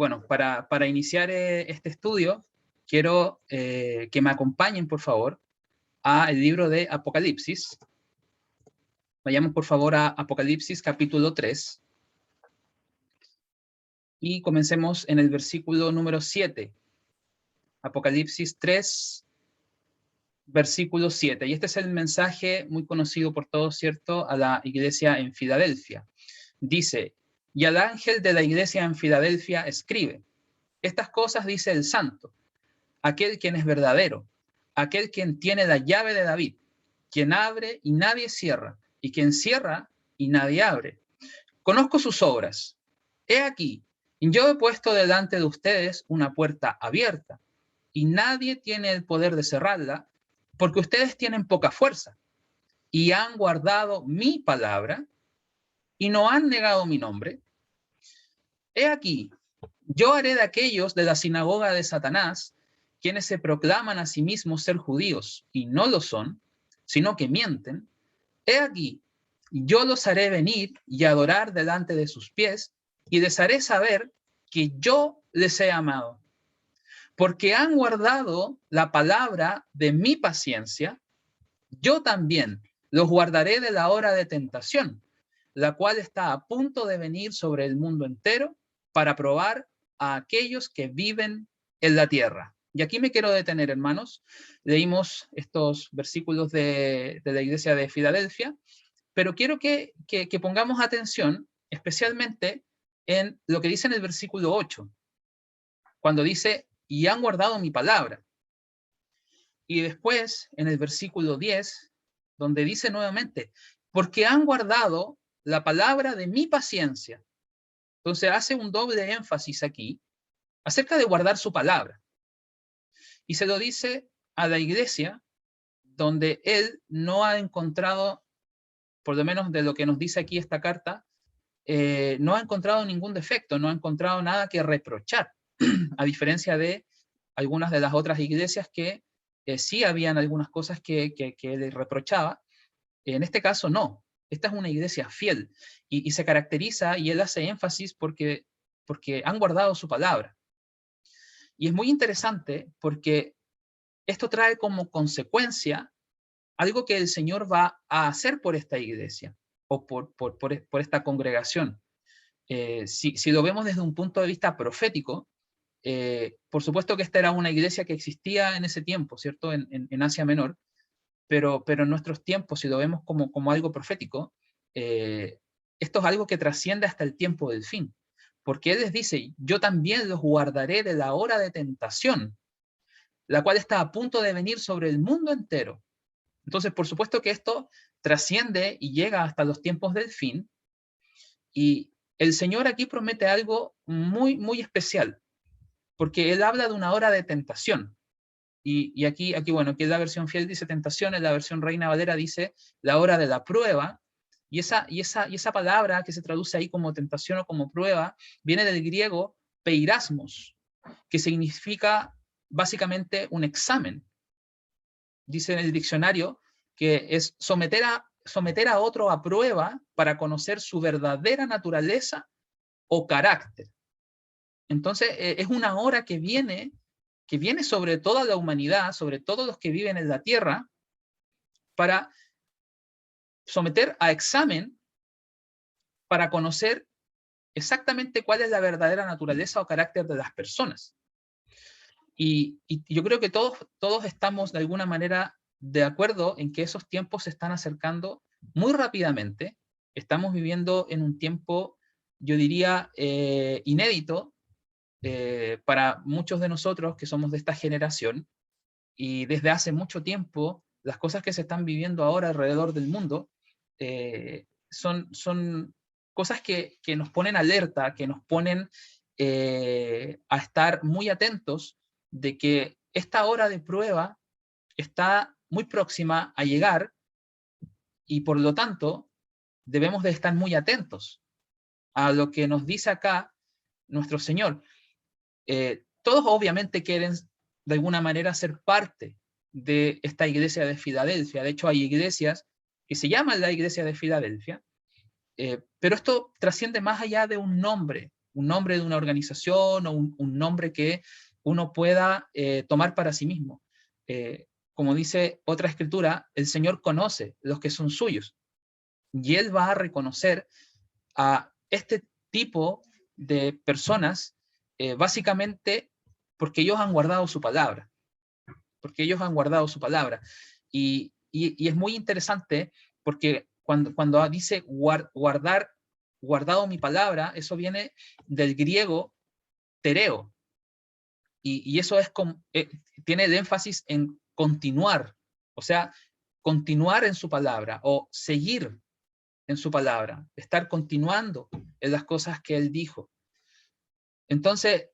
Bueno, para iniciar este estudio, quiero que me acompañen, por favor, al libro de Apocalipsis. Vayamos, por favor, a Apocalipsis capítulo 3. Y comencemos en el versículo número 7. Apocalipsis 3, versículo 7. Y este es el mensaje muy conocido por todos, ¿cierto?, a la iglesia en Filadelfia. Dice: y al ángel de la iglesia en Filadelfia escribe: estas cosas dice el santo, aquel quien es verdadero, aquel quien tiene la llave de David, quien abre y nadie cierra, y quien cierra y nadie abre. Conozco sus obras. He aquí, yo he puesto delante de ustedes una puerta abierta, y nadie tiene el poder de cerrarla, porque ustedes tienen poca fuerza, y han guardado mi palabra, y no han negado mi nombre. He aquí, yo haré de aquellos de la sinagoga de Satanás, quienes se proclaman a sí mismos ser judíos, y no lo son, sino que mienten. He aquí, yo los haré venir y adorar delante de sus pies, y les haré saber que yo les he amado, porque han guardado la palabra de mi paciencia. Yo también los guardaré de la hora de tentación, la cual está a punto de venir sobre el mundo entero, para probar a aquellos que viven en la tierra. Y aquí me quiero detener, hermanos. Leímos estos versículos de la iglesia de Filadelfia, pero quiero que pongamos atención especialmente en lo que dice en el versículo 8, cuando dice: y han guardado mi palabra. Y después, en el versículo 10, donde dice nuevamente: porque han guardado la palabra de mi paciencia. Entonces hace un doble énfasis aquí acerca de guardar su palabra. Y se lo dice a la iglesia donde él no ha encontrado, por lo menos de lo que nos dice aquí esta carta, no ha encontrado ningún defecto, no ha encontrado nada que reprochar, a diferencia de algunas de las otras iglesias que sí habían algunas cosas que él reprochaba. En este caso no. Esta es una iglesia fiel y se caracteriza, y él hace énfasis porque han guardado su palabra. Y es muy interesante porque esto trae como consecuencia algo que el Señor va a hacer por esta iglesia o por esta congregación. Si lo vemos desde un punto de vista profético, por supuesto que esta era una iglesia que existía en ese tiempo, ¿cierto?, en Asia Menor, pero en nuestros tiempos, si lo vemos como algo profético, esto es algo que trasciende hasta el tiempo del fin. Porque Él les dice: yo también los guardaré de la hora de tentación, la cual está a punto de venir sobre el mundo entero. Entonces, por supuesto que esto trasciende y llega hasta los tiempos del fin, y el Señor aquí promete algo muy, muy especial, porque Él habla de una hora de tentación. Y aquí, bueno, aquí en la versión fiel dice tentación, en la versión Reina Valera dice la hora de la prueba, y esa palabra que se traduce ahí como tentación o como prueba, viene del griego peirasmos, que significa básicamente un examen. Dice en el diccionario que es someter a otro a prueba para conocer su verdadera naturaleza o carácter. Entonces, es una hora que viene sobre toda la humanidad, sobre todos los que viven en la tierra, para someter a examen, para conocer exactamente cuál es la verdadera naturaleza o carácter de las personas. Y yo creo que todos estamos de alguna manera de acuerdo en que esos tiempos se están acercando muy rápidamente. Estamos viviendo en un tiempo, yo diría, inédito, para muchos de nosotros que somos de esta generación, y desde hace mucho tiempo las cosas que se están viviendo ahora alrededor del mundo son cosas que nos ponen alerta, que nos ponen a estar muy atentos de que esta hora de prueba está muy próxima a llegar, y por lo tanto debemos de estar muy atentos a lo que nos dice acá nuestro Señor. Todos obviamente quieren de alguna manera ser parte de esta iglesia de Filadelfia. De hecho, hay iglesias que se llaman la iglesia de Filadelfia, pero esto trasciende más allá de un nombre, un nombre de una organización o un nombre que uno pueda tomar para sí mismo. Como dice otra escritura, el Señor conoce los que son suyos y Él va a reconocer a este tipo de personas básicamente porque ellos han guardado su palabra. Porque ellos han guardado su palabra. Y es muy interesante porque cuando dice guardado mi palabra, eso viene del griego tereo. Y eso es tiene el énfasis en continuar, o sea, continuar en su palabra o seguir en su palabra, estar continuando en las cosas que él dijo. Entonces,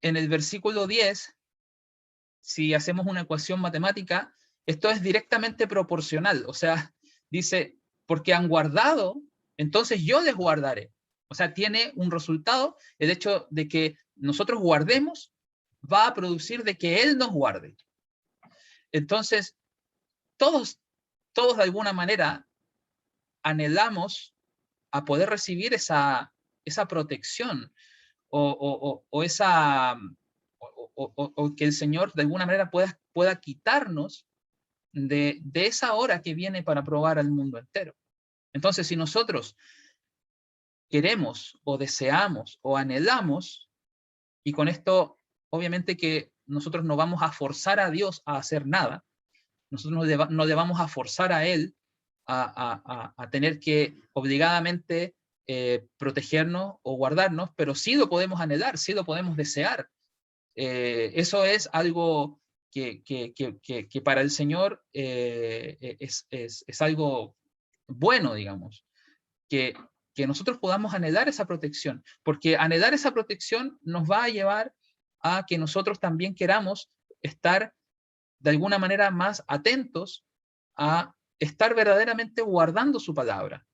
en el versículo 10, si hacemos una ecuación matemática, esto es directamente proporcional. O sea, dice, porque han guardado, entonces yo les guardaré. O sea, tiene un resultado, el hecho de que nosotros guardemos va a producir de que Él nos guarde. Entonces, todos de alguna manera anhelamos a poder recibir esa protección o esa o que el Señor de alguna manera pueda quitarnos de esa hora que viene para probar al mundo entero. Entonces, si nosotros queremos o deseamos o anhelamos, y con esto obviamente que nosotros no vamos a forzar a Dios a hacer nada, nosotros no le vamos a forzar a Él a tener que obligadamente protegernos o guardarnos, pero sí lo podemos anhelar, sí lo podemos desear. Eso es algo que para el Señor es algo bueno, digamos, que nosotros podamos anhelar esa protección, porque anhelar esa protección nos va a llevar a que nosotros también queramos estar de alguna manera más atentos a estar verdaderamente guardando su palabra.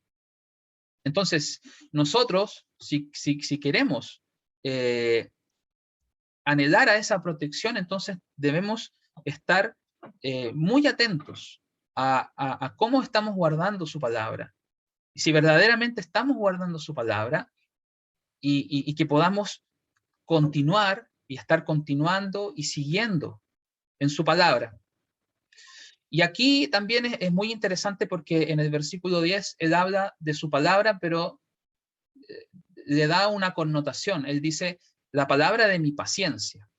Entonces, nosotros, si queremos anhelar a esa protección, entonces debemos estar muy atentos a cómo estamos guardando su palabra. Y si verdaderamente estamos guardando su palabra y que podamos continuar y estar continuando y siguiendo en su palabra. Y aquí también es muy interesante porque en el versículo 10 él habla de su palabra, pero le da una connotación. Él dice, la palabra de mi paciencia.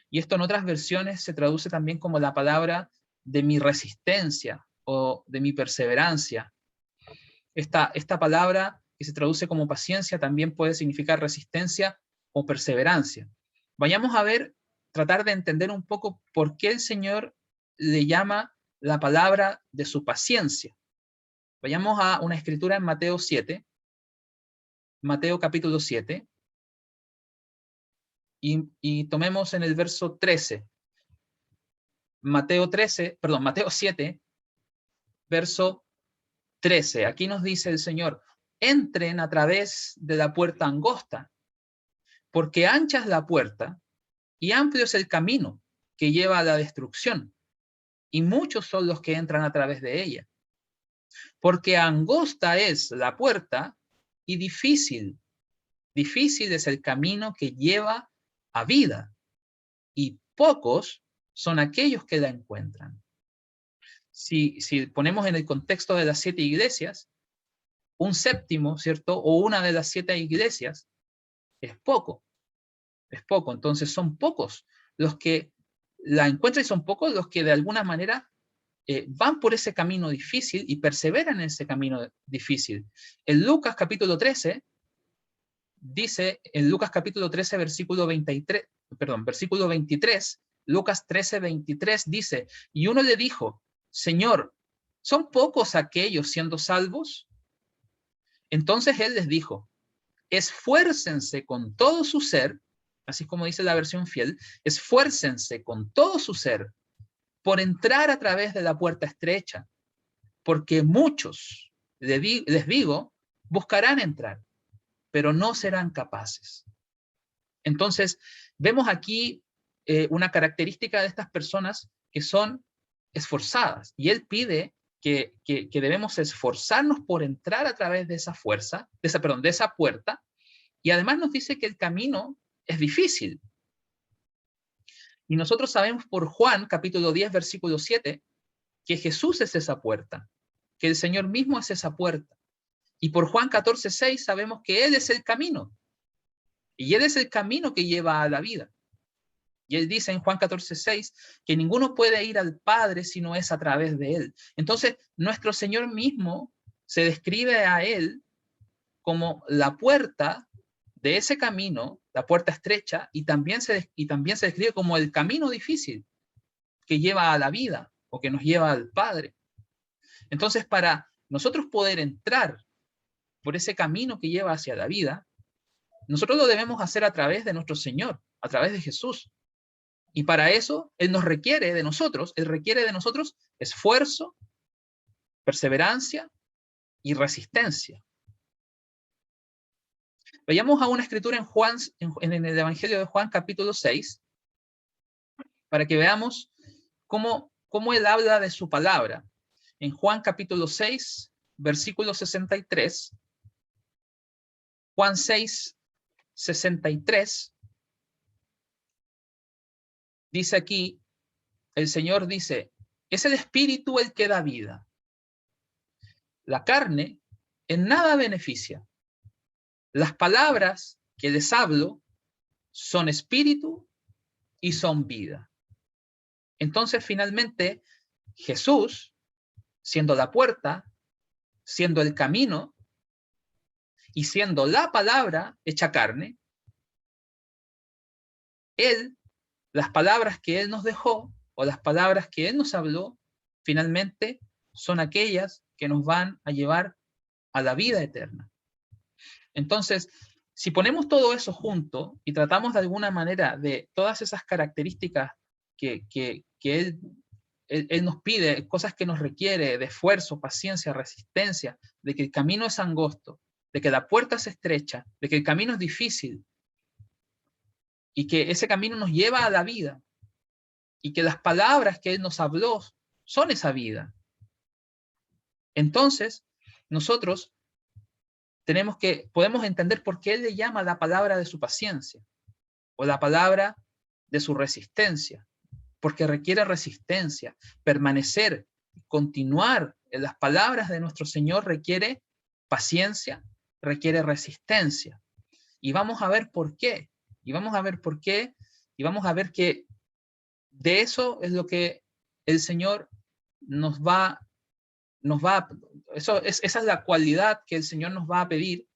Y esto en otras versiones se traduce también como la palabra de mi resistencia o de mi perseverancia. Esta palabra que se traduce como paciencia también puede significar resistencia o perseverancia. Vayamos a ver, tratar de entender un poco por qué el Señor le llama la palabra de su paciencia. Vayamos a una escritura en Mateo 7, Mateo capítulo 7, y tomemos en el verso 13. Mateo 7, verso 13. Aquí nos dice el Señor, entren a través de la puerta angosta, porque ancha es la puerta y amplio es el camino que lleva a la destrucción, y muchos son los que entran a través de ella. Porque angosta es la puerta y difícil es el camino que lleva a vida, y pocos son aquellos que la encuentran. Si ponemos en el contexto de las 7 iglesias, un séptimo, ¿cierto? O una de las 7 iglesias es poco. Entonces son pocos los que la encuentran y son pocos los que de alguna manera van por ese camino difícil y perseveran en ese camino difícil. En Lucas capítulo 13, dice, en Lucas capítulo 13, versículo 23, Lucas 13, 23 dice, y uno le dijo, Señor, ¿son pocos aquellos siendo salvos? Entonces él les dijo, esfuércense con todo su ser, así como dice la versión fiel, esfuércense con todo su ser por entrar a través de la puerta estrecha, porque muchos, les digo, buscarán entrar, pero no serán capaces. Entonces, vemos aquí una característica de estas personas que son esforzadas, y él pide que debemos esforzarnos por entrar a través de esa fuerza, de esa puerta, Y además nos dice que el camino es difícil. Y nosotros sabemos por Juan, capítulo 10, versículo 7, que Jesús es esa puerta, que el Señor mismo es esa puerta. Y por Juan 14, 6 sabemos que Él es el camino. Y Él es el camino que lleva a la vida. Y Él dice en Juan 14, 6 que ninguno puede ir al Padre si no es a través de Él. Entonces, nuestro Señor mismo se describe a Él como la puerta de ese camino, la puerta estrecha, y también se describe como el camino difícil que lleva a la vida o que nos lleva al Padre. Entonces, para nosotros poder entrar por ese camino que lleva hacia la vida, nosotros lo debemos hacer a través de nuestro Señor, a través de Jesús. Y para eso, Él requiere de nosotros esfuerzo, perseverancia y resistencia. Vayamos a una escritura en Juan, en el Evangelio de Juan, capítulo 6, para que veamos cómo Él habla de su palabra. En Juan, capítulo 6, versículo 63, Juan 6, 63, dice aquí, el Señor dice, es el Espíritu el que da vida. La carne en nada beneficia. Las palabras que les hablo son espíritu y son vida. Entonces, finalmente, Jesús, siendo la puerta, siendo el camino y siendo la palabra hecha carne, Él, las palabras que Él nos dejó o las palabras que Él nos habló, finalmente son aquellas que nos van a llevar a la vida eterna. Entonces, si ponemos todo eso junto y tratamos de alguna manera de todas esas características que él nos pide, cosas que nos requiere de esfuerzo, paciencia, resistencia, de que el camino es angosto, de que la puerta es estrecha, de que el camino es difícil y que ese camino nos lleva a la vida y que las palabras que Él nos habló son esa vida. Entonces, nosotros podemos entender por qué Él le llama la palabra de su paciencia o la palabra de su resistencia, porque requiere resistencia. Permanecer, continuar en las palabras de nuestro Señor requiere paciencia, requiere resistencia. Y vamos a ver por qué. Y vamos a ver por qué. Y vamos a ver que de eso es lo que el Señor esa es la cualidad que el Señor nos va a pedir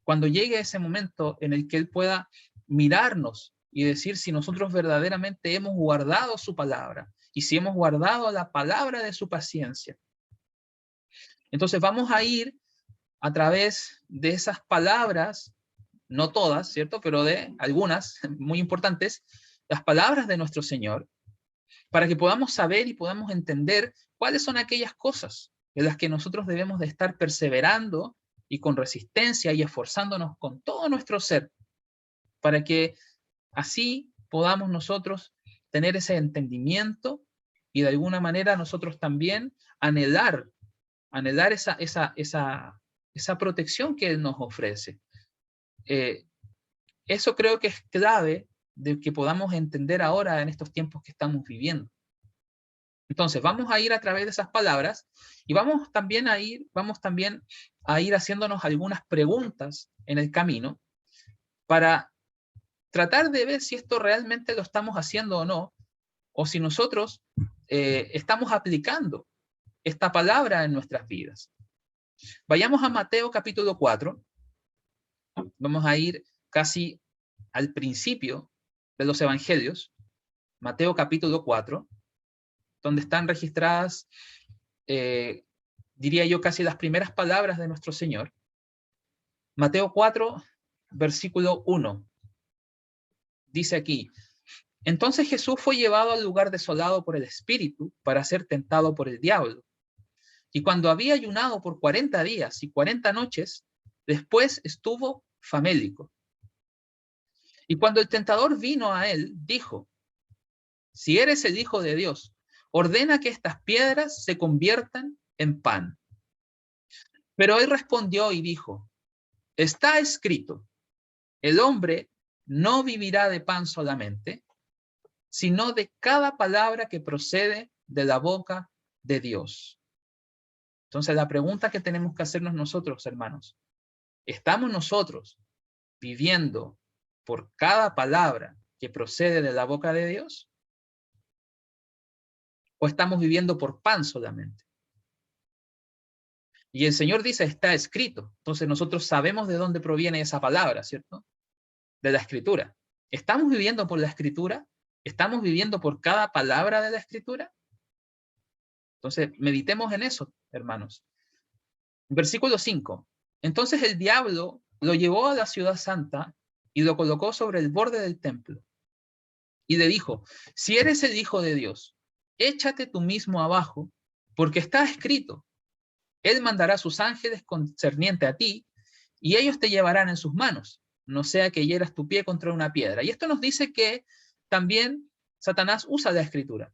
cuando llegue ese momento en el que Él pueda mirarnos y decir si nosotros verdaderamente hemos guardado su palabra y si hemos guardado la palabra de su paciencia. Entonces vamos a ir a través de esas palabras, no todas, ¿cierto? Pero de algunas muy importantes, las palabras de nuestro Señor, para que podamos saber y podamos entender cuáles son aquellas cosas en las que nosotros debemos de estar perseverando y con resistencia y esforzándonos con todo nuestro ser, para que así podamos nosotros tener ese entendimiento y de alguna manera nosotros también anhelar esa protección que Él nos ofrece. Eso creo que es clave de que podamos entender ahora en estos tiempos que estamos viviendo. Entonces, vamos a ir a través de esas palabras y vamos también a ir haciéndonos algunas preguntas en el camino para tratar de ver si esto realmente lo estamos haciendo o no, o si nosotros estamos aplicando esta palabra en nuestras vidas. Vayamos a Mateo capítulo 4. Vamos a ir casi al principio de los evangelios. Mateo capítulo 4, donde están registradas, diría yo, casi las primeras palabras de nuestro Señor. Mateo 4, versículo 1. Dice aquí, entonces Jesús fue llevado al lugar desolado por el Espíritu para ser tentado por el diablo. Y cuando había ayunado por 40 días y 40 noches, después estuvo famélico. Y cuando el tentador vino a él, dijo, si eres el Hijo de Dios, ordena que estas piedras se conviertan en pan. Pero él respondió y dijo, está escrito, el hombre no vivirá de pan solamente, sino de cada palabra que procede de la boca de Dios. Entonces la pregunta que tenemos que hacernos nosotros, hermanos, ¿estamos nosotros viviendo por cada palabra que procede de la boca de Dios? ¿O estamos viviendo por pan solamente? Y el Señor dice, está escrito. Entonces nosotros sabemos de dónde proviene esa palabra, ¿cierto? De la Escritura. ¿Estamos viviendo por la Escritura? ¿Estamos viviendo por cada palabra de la Escritura? Entonces, meditemos en eso, hermanos. Versículo 5. Entonces el diablo lo llevó a la ciudad santa y lo colocó sobre el borde del templo. Y le dijo, si eres el Hijo de Dios, échate tú mismo abajo, porque está escrito, Él mandará a sus ángeles concerniente a ti, y ellos te llevarán en sus manos, no sea que hieras tu pie contra una piedra. Y esto nos dice que también Satanás usa la Escritura.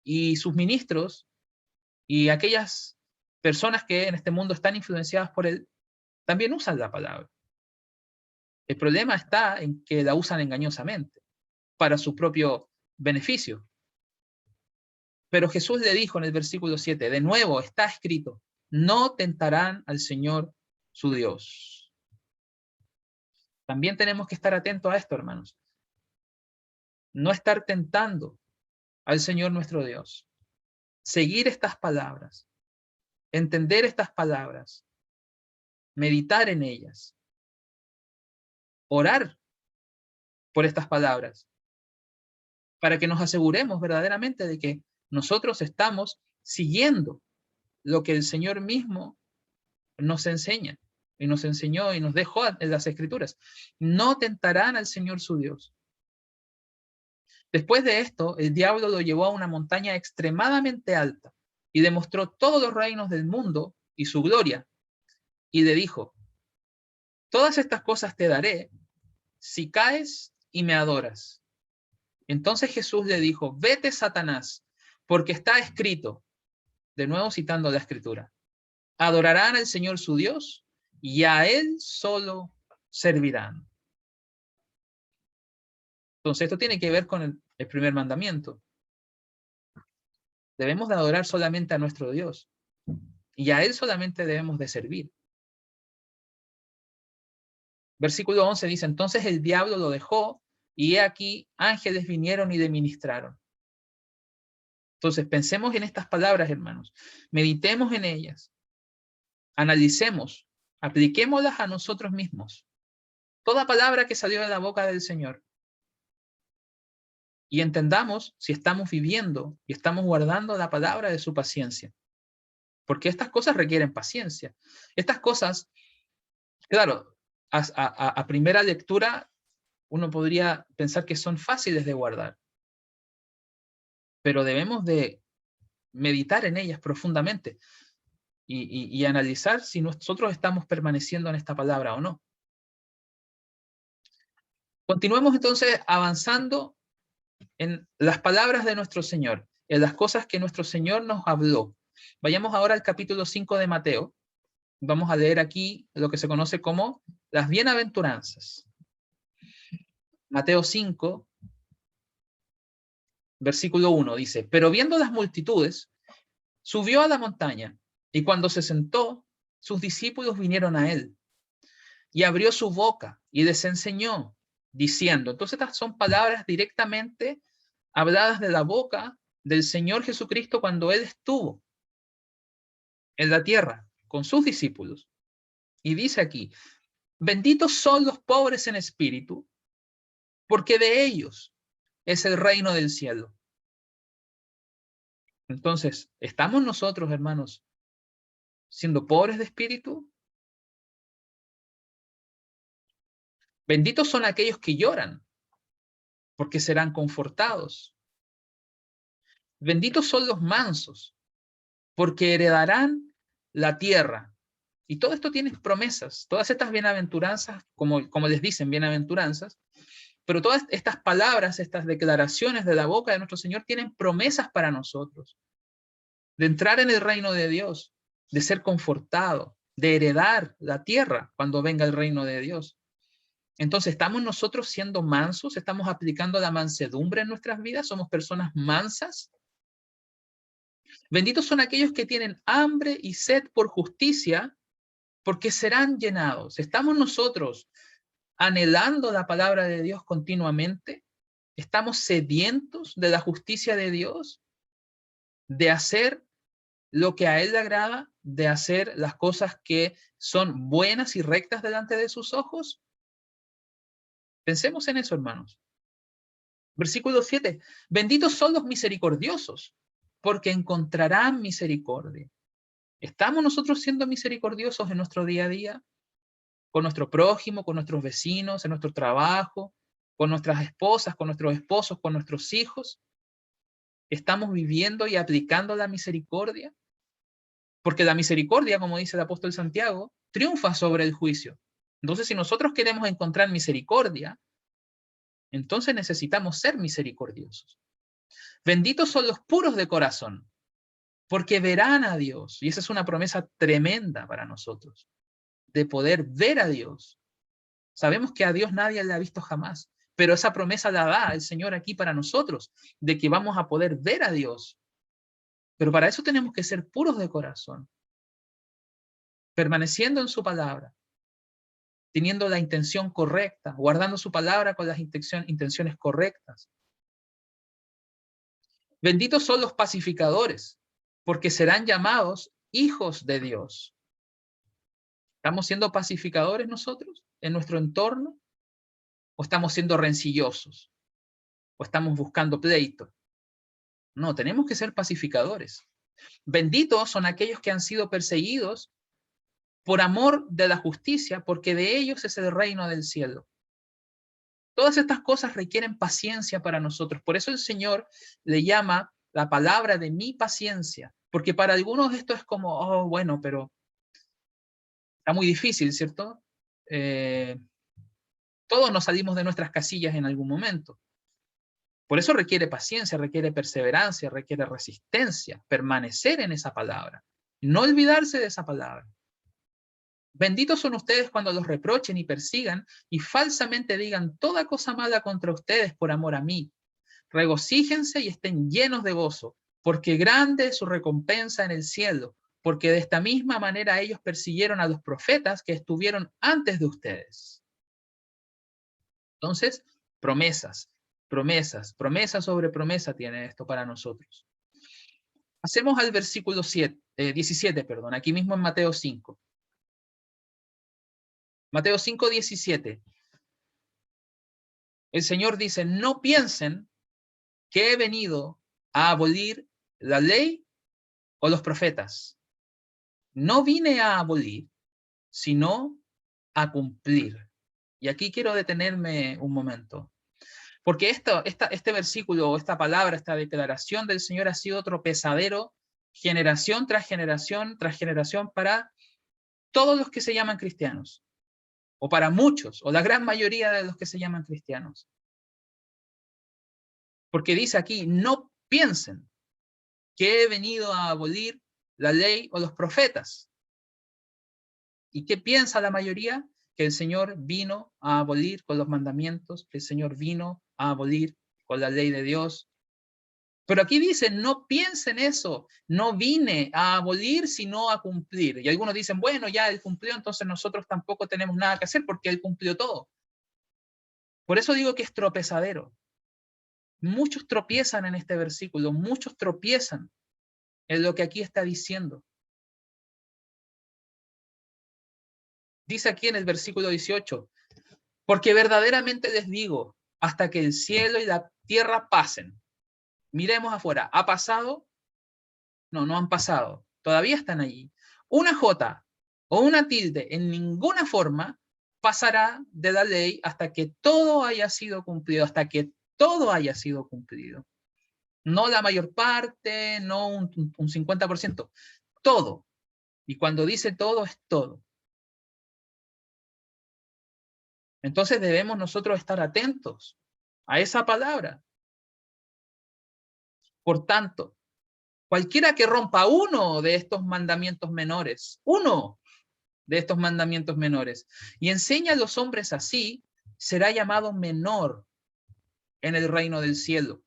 Y sus ministros y aquellas personas que en este mundo están influenciadas por él, también usan la palabra. El problema está en que la usan engañosamente, para su propio beneficio. Pero Jesús le dijo en el versículo 7, de nuevo está escrito, no tentarán al Señor su Dios. También tenemos que estar atentos a esto, hermanos. No estar tentando al Señor nuestro Dios. Seguir estas palabras, entender estas palabras, meditar en ellas, orar por estas palabras, para que nos aseguremos verdaderamente de que nosotros estamos siguiendo lo que el Señor mismo nos enseña, y nos enseñó y nos dejó en las Escrituras. No tentarán al Señor su Dios. Después de esto, el diablo lo llevó a una montaña extremadamente alta y demostró todos los reinos del mundo y su gloria. Y le dijo, todas estas cosas te daré si caes y me adoras. Entonces Jesús le dijo, vete, Satanás, porque está escrito, de nuevo citando la Escritura, adorarán al Señor su Dios y a Él solo servirán. Entonces esto tiene que ver con el primer mandamiento. Debemos de adorar solamente a nuestro Dios y a Él solamente debemos de servir. Versículo 11 dice, entonces el diablo lo dejó y he aquí ángeles vinieron y le ministraron. Entonces pensemos en estas palabras, hermanos. Meditemos en ellas. Analicemos. Apliquémoslas a nosotros mismos. Toda palabra que salió de la boca del Señor. Y entendamos si estamos viviendo y estamos guardando la palabra de su paciencia. Porque estas cosas requieren paciencia. Estas cosas, claro, a primera lectura uno podría pensar que son fáciles de guardar. Pero debemos de meditar en ellas profundamente y analizar si nosotros estamos permaneciendo en esta palabra o no. Continuemos entonces avanzando en las palabras de nuestro Señor, en las cosas que nuestro Señor nos habló. Vayamos ahora al capítulo 5 de Mateo. Vamos a leer aquí lo que se conoce como las bienaventuranzas. Mateo 5, versículo 1 dice, pero viendo las multitudes, subió a la montaña, y cuando se sentó, sus discípulos vinieron a él, y abrió su boca, y les enseñó, diciendo, entonces estas son palabras directamente habladas de la boca del Señor Jesucristo cuando Él estuvo en la tierra con sus discípulos. Y dice aquí, benditos son los pobres en espíritu, porque de ellos es el reino del cielo. Entonces, ¿estamos nosotros, hermanos, siendo pobres de espíritu? Benditos son aquellos que lloran, porque serán confortados. Benditos son los mansos, porque heredarán la tierra. Y todo esto tiene promesas. Todas estas bienaventuranzas, como les dicen, bienaventuranzas, pero todas estas palabras, estas declaraciones de la boca de nuestro Señor tienen promesas para nosotros. De entrar en el reino de Dios, de ser confortado, de heredar la tierra cuando venga el reino de Dios. Entonces, ¿estamos nosotros siendo mansos? ¿Estamos aplicando la mansedumbre en nuestras vidas? ¿Somos personas mansas? Benditos son aquellos que tienen hambre y sed por justicia, porque serán llenados. ¿Estamos nosotros anhelando la palabra de Dios continuamente? ¿Estamos sedientos de la justicia de Dios? ¿De hacer lo que a Él le agrada? ¿De hacer las cosas que son buenas y rectas delante de sus ojos? Pensemos en eso, hermanos. Versículo 7. Benditos son los misericordiosos, porque encontrarán misericordia. ¿Estamos nosotros siendo misericordiosos en nuestro día a día? Con nuestro prójimo, con nuestros vecinos, en nuestro trabajo, con nuestras esposas, con nuestros esposos, con nuestros hijos. ¿Estamos viviendo y aplicando la misericordia? Porque la misericordia, como dice el apóstol Santiago, triunfa sobre el juicio. Entonces, si nosotros queremos encontrar misericordia, entonces necesitamos ser misericordiosos. Benditos son los puros de corazón, porque verán a Dios. Y esa es una promesa tremenda para nosotros, de poder ver a Dios. Sabemos que a Dios nadie le ha visto jamás, pero esa promesa la da el Señor aquí para nosotros, de que vamos a poder ver a Dios. Pero para eso tenemos que ser puros de corazón, permaneciendo en su palabra, teniendo la intención correcta, guardando su palabra con las intenciones correctas. Benditos son los pacificadores, porque serán llamados hijos de Dios. ¿Estamos siendo pacificadores nosotros en nuestro entorno? ¿O estamos siendo rencillosos? ¿O estamos buscando pleito? No, tenemos que ser pacificadores. Benditos son aquellos que han sido perseguidos por amor de la justicia, porque de ellos es el reino del cielo. Todas estas cosas requieren paciencia para nosotros. Por eso el Señor le llama la palabra de mi paciencia, porque para algunos esto es como, oh, bueno, pero está muy difícil, ¿cierto? Todos nos salimos de nuestras casillas en algún momento. Por eso requiere paciencia, requiere perseverancia, requiere resistencia, permanecer en esa palabra, no olvidarse de esa palabra. Benditos son ustedes cuando los reprochen y persigan y falsamente digan toda cosa mala contra ustedes por amor a mí. Regocíjense y estén llenos de gozo, porque grande es su recompensa en el cielo, porque de esta misma manera ellos persiguieron a los profetas que estuvieron antes de ustedes. Entonces, promesas, promesas, promesa sobre promesa tiene esto para nosotros. Hacemos al versículo 17, aquí mismo en Mateo 5. Mateo 5, 17. El Señor dice, no piensen que he venido a abolir la ley o los profetas. No vine a abolir, sino a cumplir. Y aquí quiero detenerme un momento. Porque este versículo, esta palabra, esta declaración del Señor ha sido tropezadero generación tras generación tras generación para todos los que se llaman cristianos. O para muchos, o la gran mayoría de los que se llaman cristianos. Porque dice aquí, no piensen que he venido a abolir la ley o los profetas. ¿Y qué piensa la mayoría? Que el Señor vino a abolir con los mandamientos, que el Señor vino a abolir con la ley de Dios. Pero aquí dice, no piensen eso, no vine a abolir, sino a cumplir. Y algunos dicen, bueno, ya Él cumplió, entonces nosotros tampoco tenemos nada que hacer porque Él cumplió todo. Por eso digo que es tropezadero. Muchos tropiezan en este versículo, muchos tropiezan en lo que aquí está diciendo. Dice aquí en el versículo 18, porque verdaderamente les digo, hasta que el cielo y la tierra pasen. Miremos afuera, ¿ha pasado? No, no han pasado, todavía están allí. Una jota o una tilde en ninguna forma pasará de la ley hasta que todo haya sido cumplido, hasta que todo haya sido cumplido. No la mayor parte, no un 50%, todo. Y cuando dice todo, es todo. Entonces debemos nosotros estar atentos a esa palabra. Por tanto, cualquiera que rompa uno de estos mandamientos menores, uno, de estos mandamientos menores y enseña a los hombres así, será llamado menor en el reino del cielo.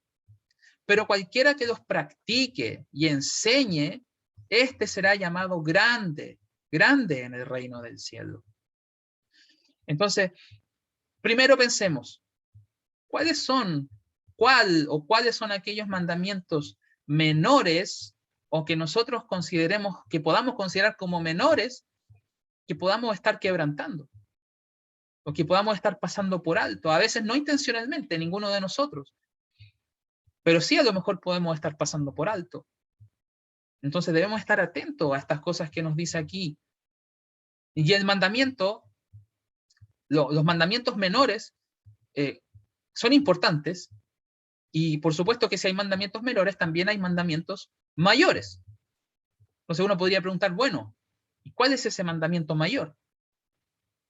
Pero cualquiera que los practique y enseñe, este será llamado grande, grande en el reino del cielo. Entonces, primero pensemos, ¿cuáles son aquellos mandamientos menores o que nosotros consideremos, que podamos considerar como menores, que podamos estar quebrantando o que podamos estar pasando por alto? A veces no intencionalmente, ninguno de nosotros, pero sí a lo mejor podemos estar pasando por alto. Entonces debemos estar atentos a estas cosas que nos dice aquí. Y el mandamiento, los mandamientos menores son importantes, y por supuesto que si hay mandamientos menores, también hay mandamientos mayores. Entonces uno podría preguntar, bueno, ¿y cuál es ese mandamiento mayor?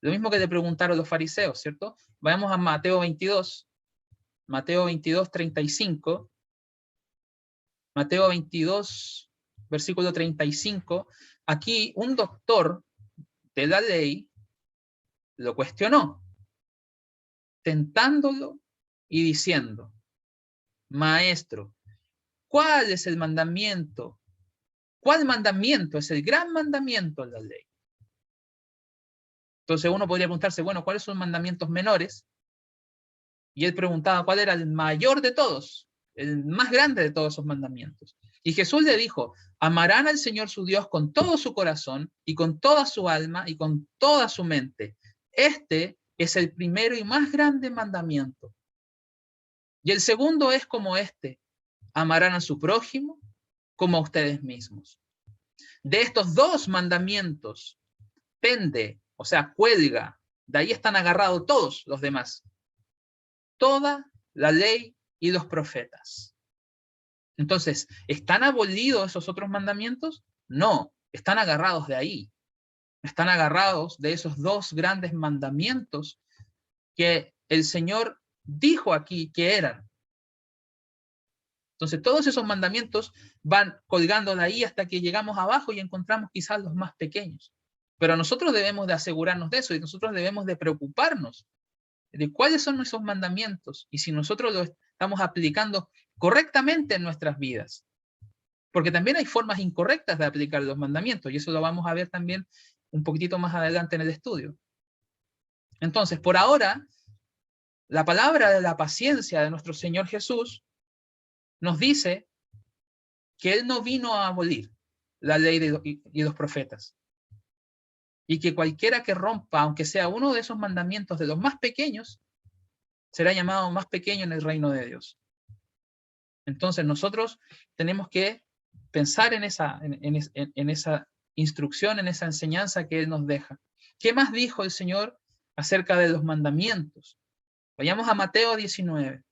Lo mismo que le preguntaron los fariseos, ¿cierto? Vayamos a Mateo 22, 35. Mateo 22, versículo 35. Aquí un doctor de la ley lo cuestionó, tentándolo y diciendo, Maestro, ¿cuál es el mandamiento? ¿Cuál mandamiento es el gran mandamiento de la ley? Entonces uno podría preguntarse, bueno, ¿cuáles son los mandamientos menores? Y él preguntaba, ¿cuál era el mayor de todos? El más grande de todos esos mandamientos. Y Jesús le dijo, amarán al Señor su Dios con todo su corazón y con toda su alma y con toda su mente. Este es el primero y más grande mandamiento. Y el segundo es como este, amarán a su prójimo como a ustedes mismos. De estos dos mandamientos pende, o sea, cuelga, de ahí están agarrados todos los demás, toda la ley y los profetas. Entonces, ¿están abolidos esos otros mandamientos? No, están agarrados de ahí. Están agarrados de esos dos grandes mandamientos que el Señor dijo aquí que eran. Entonces, todos esos mandamientos van colgando de ahí hasta que llegamos abajo y encontramos quizás los más pequeños. Pero nosotros debemos de asegurarnos de eso y nosotros debemos de preocuparnos de cuáles son esos mandamientos y si nosotros los estamos aplicando correctamente en nuestras vidas. Porque también hay formas incorrectas de aplicar los mandamientos y eso lo vamos a ver también un poquitito más adelante en el estudio. Entonces, por ahora, la palabra de la paciencia de nuestro Señor Jesús nos dice que Él no vino a abolir la ley y los profetas. Y que cualquiera que rompa, aunque sea uno de esos mandamientos de los más pequeños, será llamado más pequeño en el reino de Dios. Entonces nosotros tenemos que pensar en esa instrucción, en esa enseñanza que Él nos deja. ¿Qué más dijo el Señor acerca de los mandamientos? Vayamos a Mateo 19.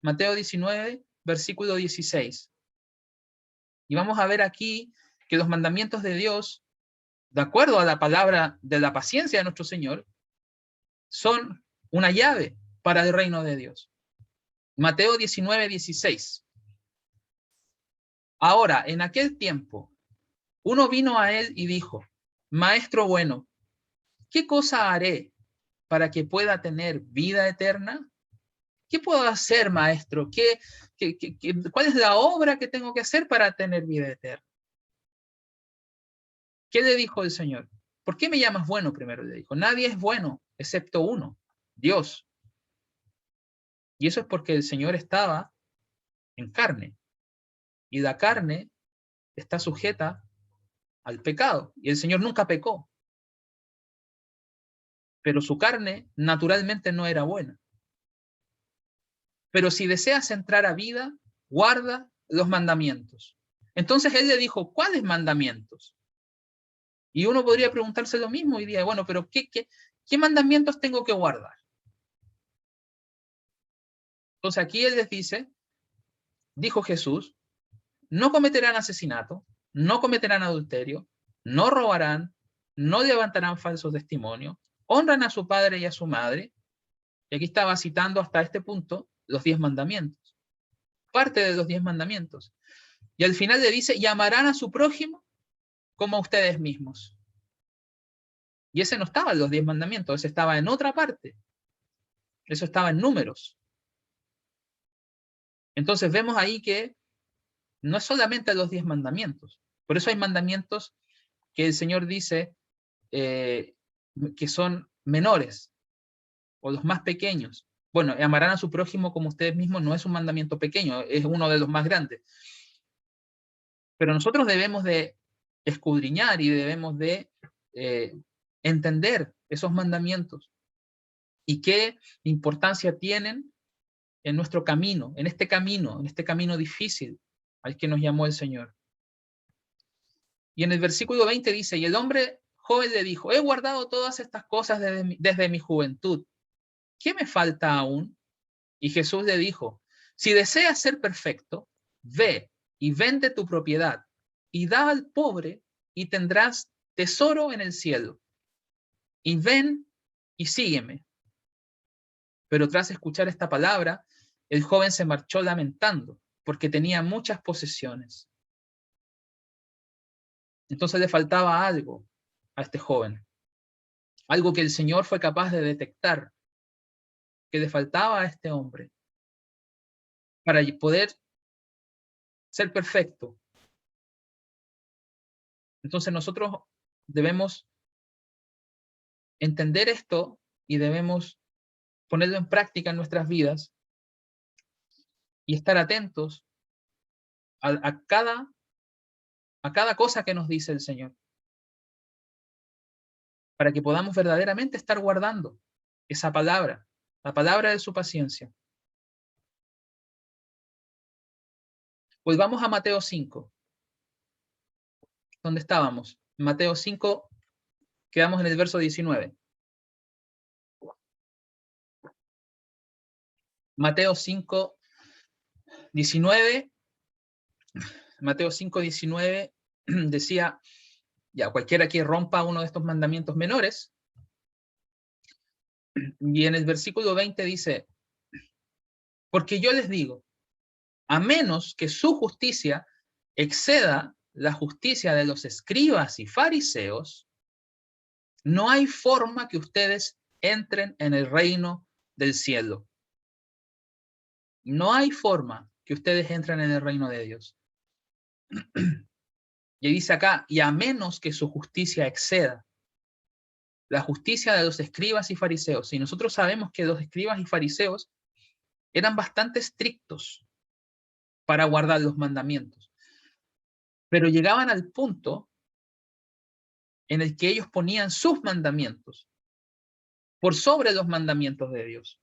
Mateo 19, versículo 16. Y vamos a ver aquí que los mandamientos de Dios, de acuerdo a la palabra de la paciencia de nuestro Señor, son una llave para el reino de Dios. Mateo 19, 16. Ahora, en aquel tiempo, uno vino a él y dijo, Maestro bueno, ¿qué cosa haré para que pueda tener vida eterna? ¿Qué puedo hacer, maestro? ¿Cuál es la obra que tengo que hacer para tener vida eterna? ¿Qué le dijo el Señor? ¿Por qué me llamas bueno? Primero le dijo. Nadie es bueno excepto uno, Dios. Y eso es porque el Señor estaba en carne. Y la carne está sujeta al pecado. Y el Señor nunca pecó. Pero su carne naturalmente no era buena. Pero si deseas entrar a vida, guarda los mandamientos. Entonces él le dijo, ¿cuáles mandamientos? Y uno podría preguntarse lo mismo y diría, bueno, pero ¿qué mandamientos tengo que guardar? Entonces aquí él les dice, dijo Jesús, no cometerán asesinato, no cometerán adulterio, no robarán, no levantarán falsos testimonios, honran a su padre y a su madre. Y aquí estaba citando hasta este punto los 10 mandamientos, parte de los 10 mandamientos. Y al final le dice, y amarán a su prójimo como a ustedes mismos. Y ese no estaba en los 10 mandamientos, ese estaba en otra parte. Eso estaba en Números. Entonces vemos ahí que no es solamente los 10 mandamientos. Por eso hay mandamientos que el Señor dice que son menores, o los más pequeños. Bueno, amarán a su prójimo como ustedes mismos no es un mandamiento pequeño, es uno de los más grandes. Pero nosotros debemos de escudriñar y debemos de entender esos mandamientos y qué importancia tienen en nuestro camino, en este camino difícil al que nos llamó el Señor. Y en el versículo 20 dice, y el hombre joven le dijo, he guardado todas estas cosas desde mi juventud. ¿Qué me falta aún? Y Jesús le dijo, si deseas ser perfecto, ve y vende tu propiedad y da al pobre y tendrás tesoro en el cielo. Y ven y sígueme. Pero tras escuchar esta palabra, el joven se marchó lamentando porque tenía muchas posesiones. Entonces le faltaba algo a este joven. Algo que el Señor fue capaz de detectar, que le faltaba a este hombre para poder ser perfecto. Entonces nosotros debemos entender esto y debemos ponerlo en práctica en nuestras vidas y estar atentos a cada cosa que nos dice el Señor, para que podamos verdaderamente estar guardando esa palabra, la palabra de su paciencia. Pues vamos a Mateo 5. ¿Dónde estábamos? En Mateo 5, quedamos en el verso 19. Mateo 5, 19. Mateo 5, 19 decía, ya cualquiera que rompa uno de estos mandamientos menores. Y en el versículo 20 dice, porque yo les digo, a menos que su justicia exceda la justicia de los escribas y fariseos, no hay forma que ustedes entren en el reino del cielo. No hay forma que ustedes entren en el reino de Dios. Y dice acá, y a menos que su justicia exceda la justicia de los escribas y fariseos. Y nosotros sabemos que los escribas y fariseos eran bastante estrictos para guardar los mandamientos. Pero llegaban al punto en el que ellos ponían sus mandamientos por sobre los mandamientos de Dios.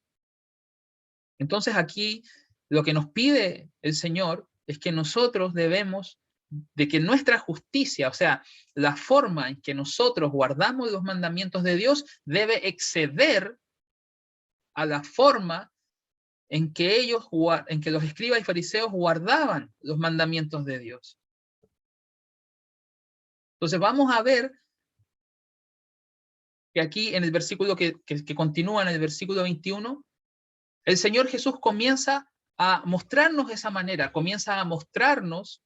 Entonces aquí lo que nos pide el Señor es que nosotros debemos de que nuestra justicia, o sea, la forma en que nosotros guardamos los mandamientos de Dios debe exceder a la forma en que los escribas y fariseos guardaban los mandamientos de Dios. Entonces vamos a ver que aquí en el versículo que continúa en el versículo 21, el Señor Jesús comienza a mostrarnos esa manera, comienza a mostrarnos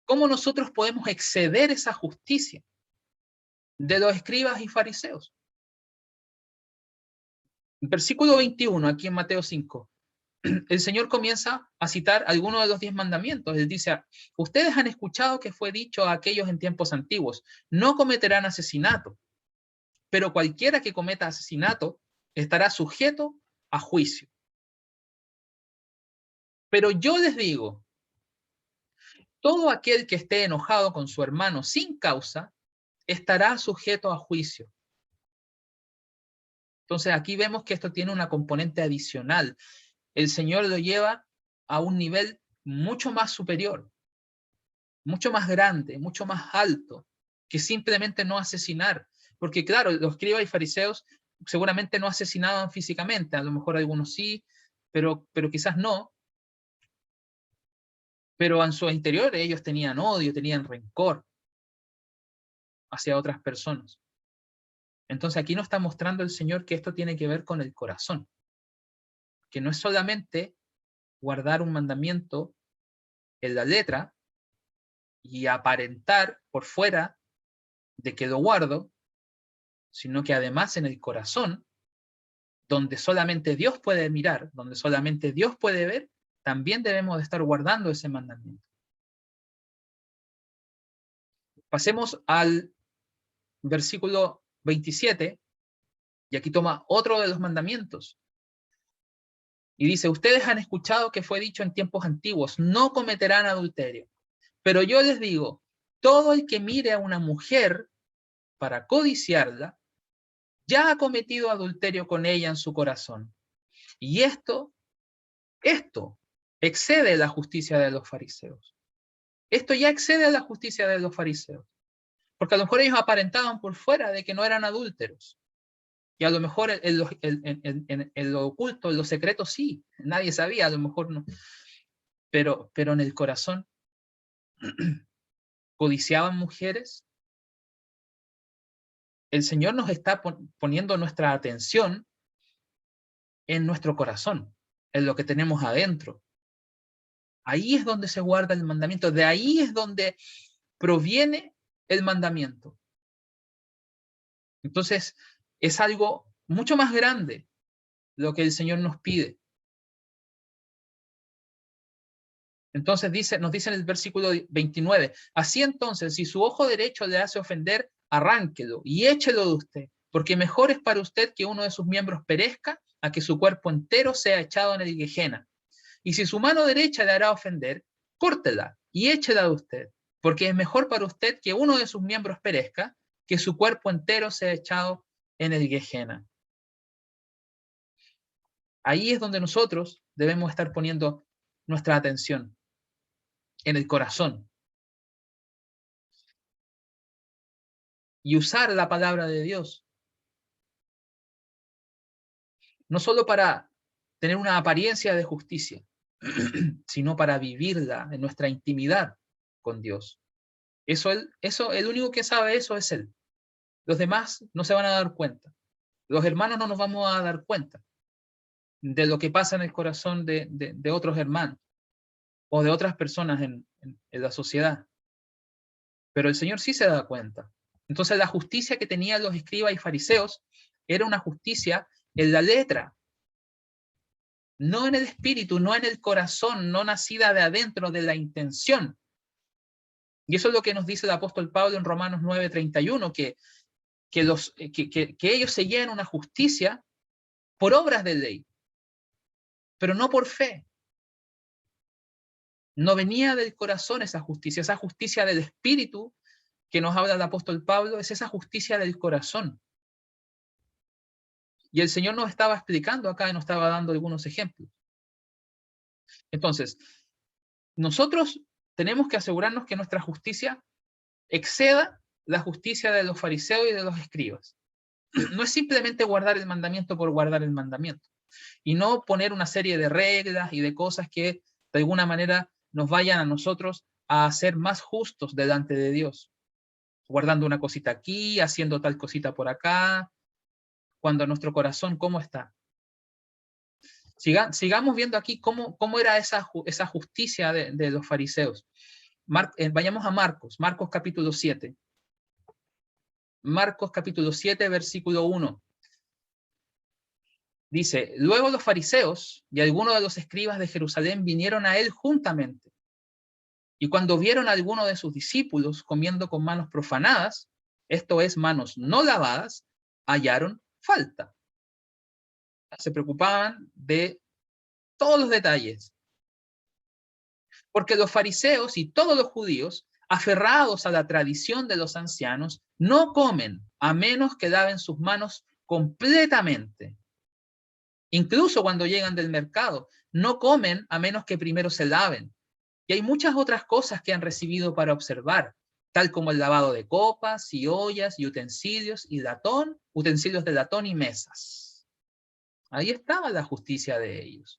cómo nosotros podemos exceder esa justicia de los escribas y fariseos. Versículo 21, aquí en Mateo 5, el Señor comienza a citar algunos de los 10 mandamientos. Él dice, ustedes han escuchado que fue dicho a aquellos en tiempos antiguos, no cometerán asesinato, pero cualquiera que cometa asesinato estará sujeto a juicio. Pero yo les digo, todo aquel que esté enojado con su hermano sin causa estará sujeto a juicio. Entonces aquí vemos que esto tiene una componente adicional. El Señor lo lleva a un nivel mucho más superior, mucho más grande, mucho más alto, que simplemente no asesinar. Porque claro, los escribas y fariseos seguramente no asesinaban físicamente, a lo mejor algunos sí, pero quizás no. Pero en su interior ellos tenían odio, tenían rencor hacia otras personas. Entonces aquí nos está mostrando el Señor que esto tiene que ver con el corazón, que no es solamente guardar un mandamiento en la letra y aparentar por fuera de que lo guardo, sino que además en el corazón, donde solamente Dios puede mirar, donde solamente Dios puede ver, también debemos de estar guardando ese mandamiento. Pasemos al versículo 27, y aquí toma otro de los mandamientos. Y dice, ustedes han escuchado que fue dicho en tiempos antiguos, no cometerán adulterio. Pero yo les digo, todo el que mire a una mujer para codiciarla, ya ha cometido adulterio con ella en su corazón. Y esto excede la justicia de los fariseos. Esto ya excede a la justicia de los fariseos. Porque a lo mejor ellos aparentaban por fuera de que no eran adúlteros. Y a lo mejor en lo oculto, en lo secreto, sí. Nadie sabía, a lo mejor no. Pero en el corazón, codiciaban mujeres. El Señor nos está poniendo nuestra atención en nuestro corazón, en lo que tenemos adentro. Ahí es donde se guarda el mandamiento. De ahí es donde proviene el mandamiento. Entonces, es algo mucho más grande lo que el Señor nos pide. Entonces nos dice en el versículo 29, así entonces, si su ojo derecho le hace ofender, arránquelo y échelo de usted, porque mejor es para usted que uno de sus miembros perezca a que su cuerpo entero sea echado en el Gehenna. Y si su mano derecha le hará ofender, córtela y échela de usted, porque es mejor para usted que uno de sus miembros perezca, que su cuerpo entero sea echado en el Gehenna. Ahí es donde nosotros debemos estar poniendo nuestra atención, en el corazón. Y usar la palabra de Dios. No solo para tener una apariencia de justicia, sino para vivirla en nuestra intimidad con Dios. El único que sabe eso es Él. Los demás no se van a dar cuenta. Los hermanos no nos vamos a dar cuenta de lo que pasa en el corazón de otros hermanos o de otras personas en la sociedad. Pero el Señor sí se da cuenta. Entonces la justicia que tenían los escribas y fariseos era una justicia en la letra, no en el espíritu, no en el corazón, no nacida de adentro de la intención. Y eso es lo que nos dice el apóstol Pablo en Romanos 9:31, que ellos seguían una justicia por obras de ley, pero no por fe. No venía del corazón esa justicia del espíritu que nos habla el apóstol Pablo, es esa justicia del corazón. Y el Señor nos estaba explicando acá y nos estaba dando algunos ejemplos. Entonces, nosotros tenemos que asegurarnos que nuestra justicia exceda la justicia de los fariseos y de los escribas. No es simplemente guardar el mandamiento por guardar el mandamiento, y no poner una serie de reglas y de cosas que de alguna manera nos vayan a nosotros a ser más justos delante de Dios, guardando una cosita aquí, haciendo tal cosita por acá, cuando nuestro corazón, ¿cómo está? Sigamos viendo aquí cómo era esa justicia de los fariseos. Vayamos a Marcos capítulo 7. Marcos capítulo 7, versículo 1. Dice, luego los fariseos y algunos de los escribas de Jerusalén vinieron a él juntamente. Y cuando vieron a alguno de sus discípulos comiendo con manos profanadas, esto es, manos no lavadas, hallaron falta. Se preocupaban de todos los detalles. Porque los fariseos y todos los judíos, aferrados a la tradición de los ancianos, no comen a menos que laven sus manos completamente. Incluso cuando llegan del mercado, no comen a menos que primero se laven. Y hay muchas otras cosas que han recibido para observar, tal como el lavado de copas y ollas y utensilios de latón y mesas. Ahí estaba la justicia de ellos,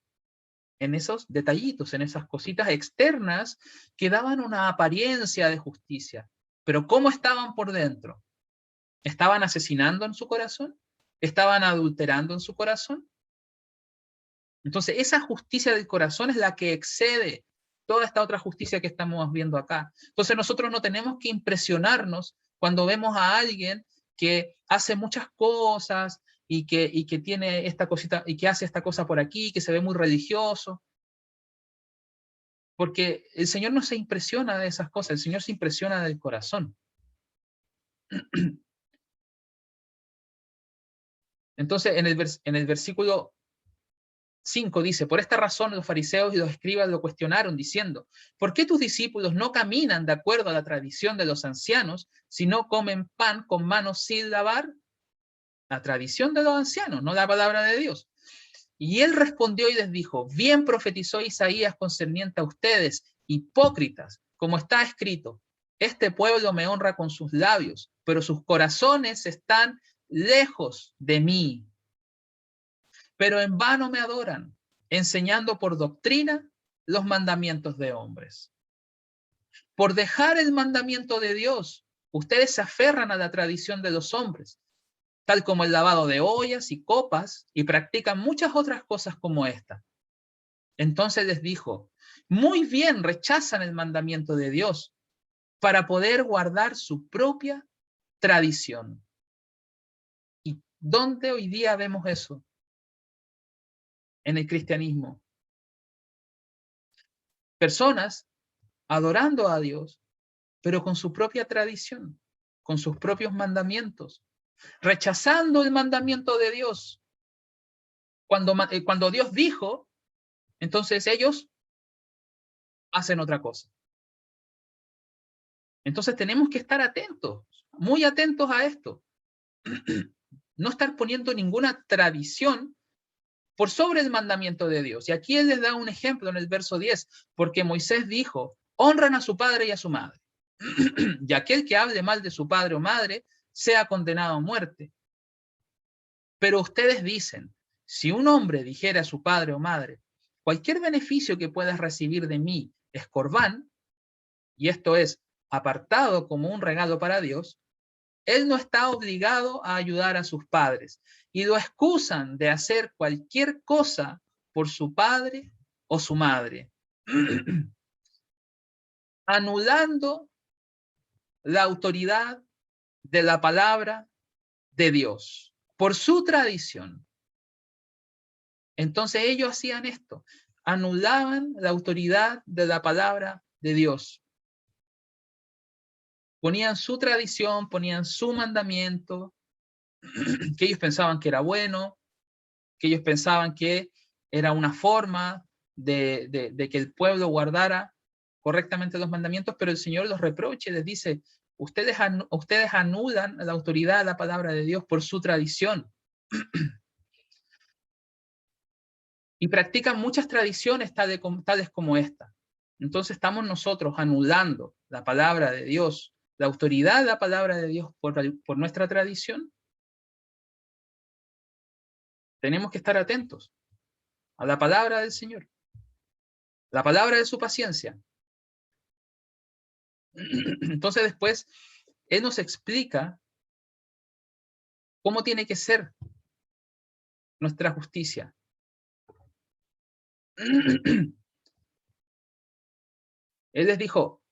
en esos detallitos, en esas cositas externas que daban una apariencia de justicia. Pero ¿cómo estaban por dentro? ¿Estaban asesinando en su corazón? ¿Estaban adulterando en su corazón? Entonces, esa justicia del corazón es la que excede toda esta otra justicia que estamos viendo acá. Entonces, nosotros no tenemos que impresionarnos cuando vemos a alguien que hace muchas cosas y que tiene esta cosita, y que hace esta cosa por aquí, que se ve muy religioso. Porque el Señor no se impresiona de esas cosas, el Señor se impresiona del corazón. Entonces, en el versículo 5 dice, por esta razón los fariseos y los escribas lo cuestionaron, diciendo, ¿por qué tus discípulos no caminan de acuerdo a la tradición de los ancianos, sino comen pan con manos sin lavar? La tradición de los ancianos, no la palabra de Dios. Y él respondió y les dijo, bien profetizó Isaías concerniente a ustedes, hipócritas, como está escrito, este pueblo me honra con sus labios, pero sus corazones están lejos de mí. Pero en vano me adoran, enseñando por doctrina los mandamientos de hombres. Por dejar el mandamiento de Dios, ustedes se aferran a la tradición de los hombres, tal como el lavado de ollas y copas, y practican muchas otras cosas como esta. Entonces les dijo, muy bien rechazan el mandamiento de Dios para poder guardar su propia tradición. ¿Y dónde hoy día vemos eso? En el cristianismo. Personas adorando a Dios, pero con su propia tradición, con sus propios mandamientos, rechazando el mandamiento de Dios. Cuando Dios dijo, entonces ellos hacen otra cosa. Entonces tenemos que estar atentos, muy atentos a esto. No estar poniendo ninguna tradición por sobre el mandamiento de Dios. Y aquí él les da un ejemplo en el verso 10, porque Moisés dijo, honran a su padre y a su madre. Y aquel que hable mal de su padre o madre sea condenado a muerte. Pero ustedes dicen, si un hombre dijera a su padre o madre, cualquier beneficio que puedas recibir de mí es corbán, y esto es apartado como un regalo para Dios, él no está obligado a ayudar a sus padres y lo excusan de hacer cualquier cosa por su padre o su madre, anulando la autoridad de la palabra de Dios por su tradición. Entonces ellos hacían esto, anulaban la autoridad de la palabra de Dios. Ponían su tradición, ponían su mandamiento, que ellos pensaban que era bueno, que ellos pensaban que era una forma de que el pueblo guardara correctamente los mandamientos, pero el Señor los reprocha y les dice, ustedes anulan la autoridad de la palabra de Dios por su tradición. Y practican muchas tradiciones tales como esta. Entonces estamos nosotros anulando la palabra de Dios, la autoridad de la palabra de Dios por nuestra tradición. Tenemos que estar atentos a la palabra del Señor, la palabra de su paciencia. Entonces después, Él nos explica cómo tiene que ser nuestra justicia. Él les dijo,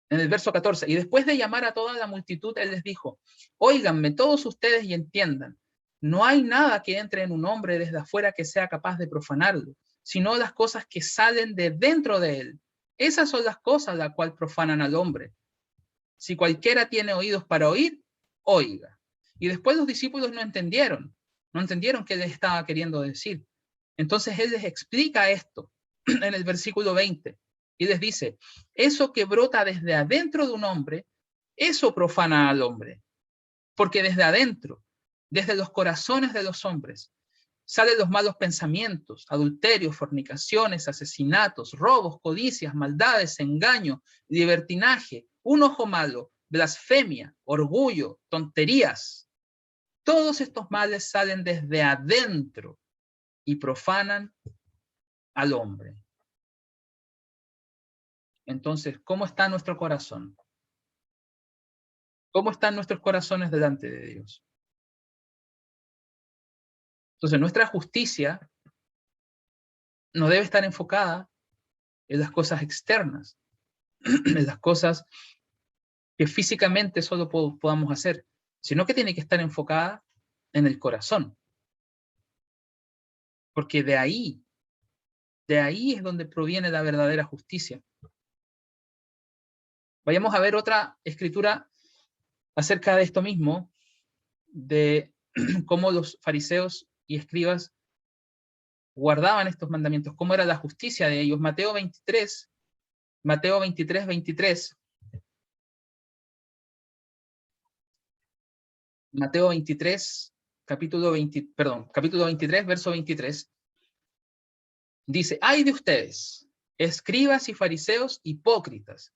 en el verso 14, y después de llamar a toda la multitud, Él les dijo, óiganme todos ustedes y entiendan, no hay nada que entre en un hombre desde afuera que sea capaz de profanarlo, sino las cosas que salen de dentro de él. Esas son las cosas las cuales profanan al hombre. Si cualquiera tiene oídos para oír, oiga. Y después los discípulos no entendieron qué les estaba queriendo decir. Entonces Él les explica esto en el versículo 20 y les dice, eso que brota desde adentro de un hombre, eso profana al hombre. Porque desde adentro, desde los corazones de los hombres, salen los malos pensamientos, adulterios, fornicaciones, asesinatos, robos, codicias, maldades, engaño, libertinaje, un ojo malo, blasfemia, orgullo, tonterías. Todos estos males salen desde adentro y profanan al hombre. Entonces, ¿cómo está nuestro corazón? ¿Cómo están nuestros corazones delante de Dios? Entonces, nuestra justicia no debe estar enfocada en las cosas externas, en las cosas que físicamente solo podamos hacer, sino que tiene que estar enfocada en el corazón. Porque de ahí es donde proviene la verdadera justicia. Vayamos a ver otra escritura acerca de esto mismo, de cómo los fariseos y escribas guardaban estos mandamientos, cómo era la justicia de ellos. Mateo 23, 23. Mateo 23, capítulo 23, verso 23. Dice, ay de ustedes, escribas y fariseos hipócritas,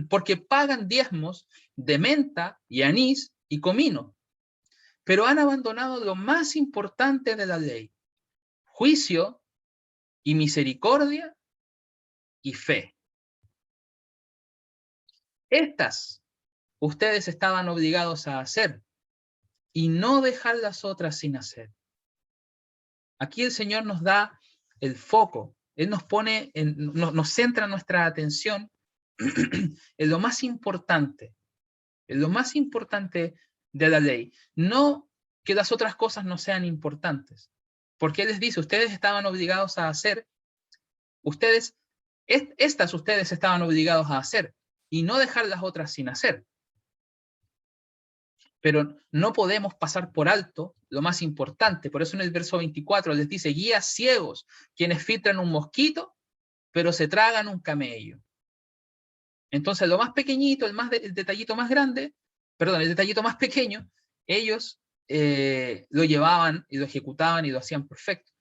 porque pagan diezmos de menta y anís y comino, pero han abandonado lo más importante de la ley, juicio y misericordia y fe. Estas ustedes estaban obligados a hacer y no dejar las otras sin hacer. Aquí el Señor nos da el foco, Él nos pone, nos centra nuestra atención en lo más importante de la ley. No que las otras cosas no sean importantes, porque Él les dice, ustedes estaban obligados a hacer, ustedes estaban obligados a hacer, y no dejar las otras sin hacer. Pero no podemos pasar por alto lo más importante. Por eso en el verso 24 les dice, guías ciegos, quienes filtran un mosquito, pero se tragan un camello. Entonces lo más pequeñito, el detallito más grande, perdón, el detallito más pequeño, ellos lo llevaban y lo ejecutaban y lo hacían perfecto.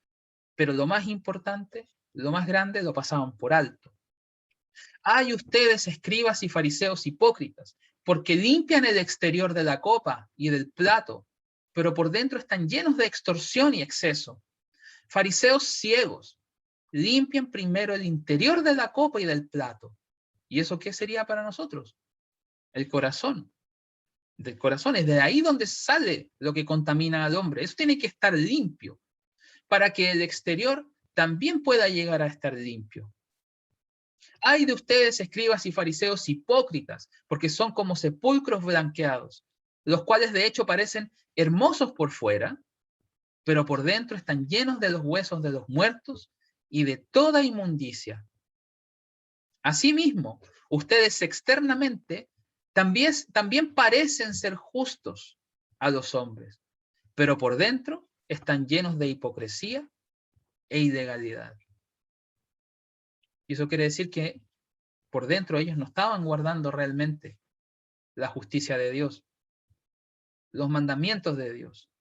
Pero lo más importante, lo más grande, lo pasaban por alto. Hay ustedes, escribas y fariseos hipócritas, porque limpian el exterior de la copa y del plato, pero por dentro están llenos de extorsión y exceso. Fariseos ciegos, limpian primero el interior de la copa y del plato. ¿Y eso qué sería para nosotros? El corazón. Del corazón es de ahí donde sale lo que contamina al hombre. Eso tiene que estar limpio, para que el exterior también pueda llegar a estar limpio. Ay de ustedes, escribas y fariseos hipócritas, porque son como sepulcros blanqueados, los cuales de hecho parecen hermosos por fuera, pero por dentro están llenos de los huesos de los muertos y de toda inmundicia. Asimismo, ustedes externamente también parecen ser justos a los hombres, pero por dentro están llenos de hipocresía e ilegalidad. Y eso quiere decir que por dentro ellos no estaban guardando realmente la justicia de Dios, los mandamientos de Dios.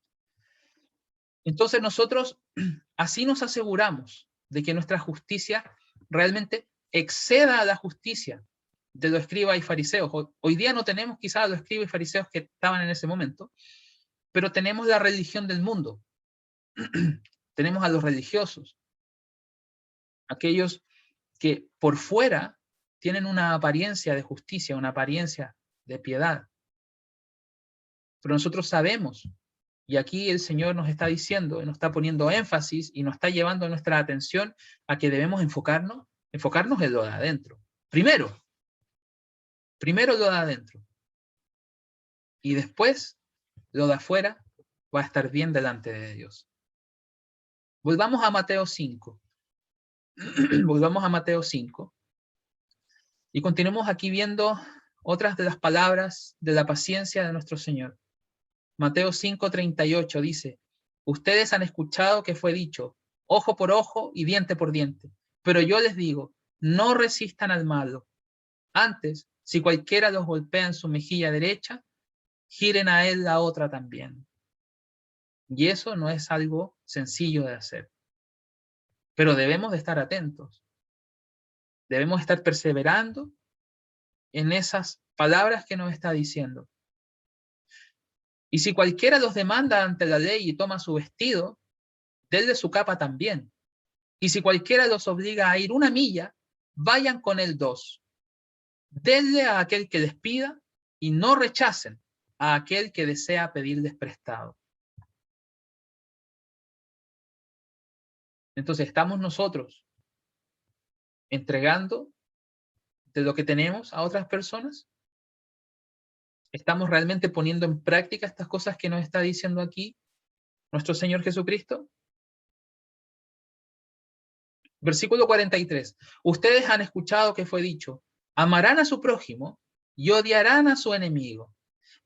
Entonces nosotros así nos aseguramos de que nuestra justicia realmente exceda a la justicia de los escribas y fariseos. Hoy día no tenemos quizás a los escribas y fariseos que estaban en ese momento, pero tenemos la religión del mundo. Tenemos a los religiosos, aquellos que por fuera tienen una apariencia de justicia, una apariencia de piedad. Pero nosotros sabemos, y aquí el Señor nos está diciendo, nos está poniendo énfasis y nos está llevando nuestra atención a que debemos enfocarnos en lo de adentro. Primero lo de adentro. Y después lo de afuera va a estar bien delante de Dios. Volvamos a Mateo 5. Volvamos a Mateo 5. Y continuemos aquí viendo otras de las palabras de la paciencia de nuestro Señor. Mateo 5:38 dice, ustedes han escuchado que fue dicho, ojo por ojo y diente por diente. Pero yo les digo, no resistan al malo. Antes, si cualquiera los golpea en su mejilla derecha, giren a él la otra también. Y eso no es algo sencillo de hacer. Pero debemos de estar atentos. Debemos estar perseverando en esas palabras que nos está diciendo. Y si cualquiera los demanda ante la ley y toma su vestido, denle su capa también. Y si cualquiera los obliga a ir 1 milla, vayan con él 2. Denle a aquel que les pida y no rechacen a aquel que desea pedirles prestado. Entonces, ¿estamos nosotros entregando de lo que tenemos a otras personas? ¿Estamos realmente poniendo en práctica estas cosas que nos está diciendo aquí nuestro Señor Jesucristo? Versículo 43. Ustedes han escuchado que fue dicho, amarán a su prójimo y odiarán a su enemigo.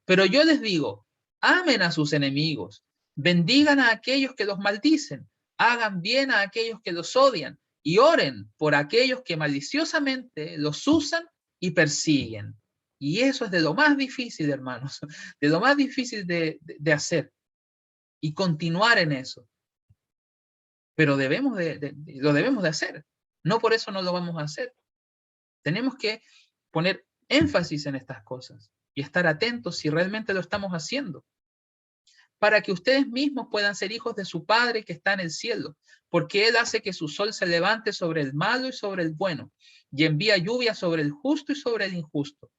Pero yo les digo, amen a sus enemigos, bendigan a aquellos que los maldicen, hagan bien a aquellos que los odian y oren por aquellos que maliciosamente los usan y persiguen. Y eso es de lo más difícil, hermanos, de lo más difícil de hacer y continuar en eso. Pero lo debemos de hacer. No por eso no lo vamos a hacer. Tenemos que poner énfasis en estas cosas y estar atentos si realmente lo estamos haciendo, para que ustedes mismos puedan ser hijos de su Padre que está en el cielo, porque Él hace que su sol se levante sobre el malo y sobre el bueno, y envía lluvia sobre el justo y sobre el injusto.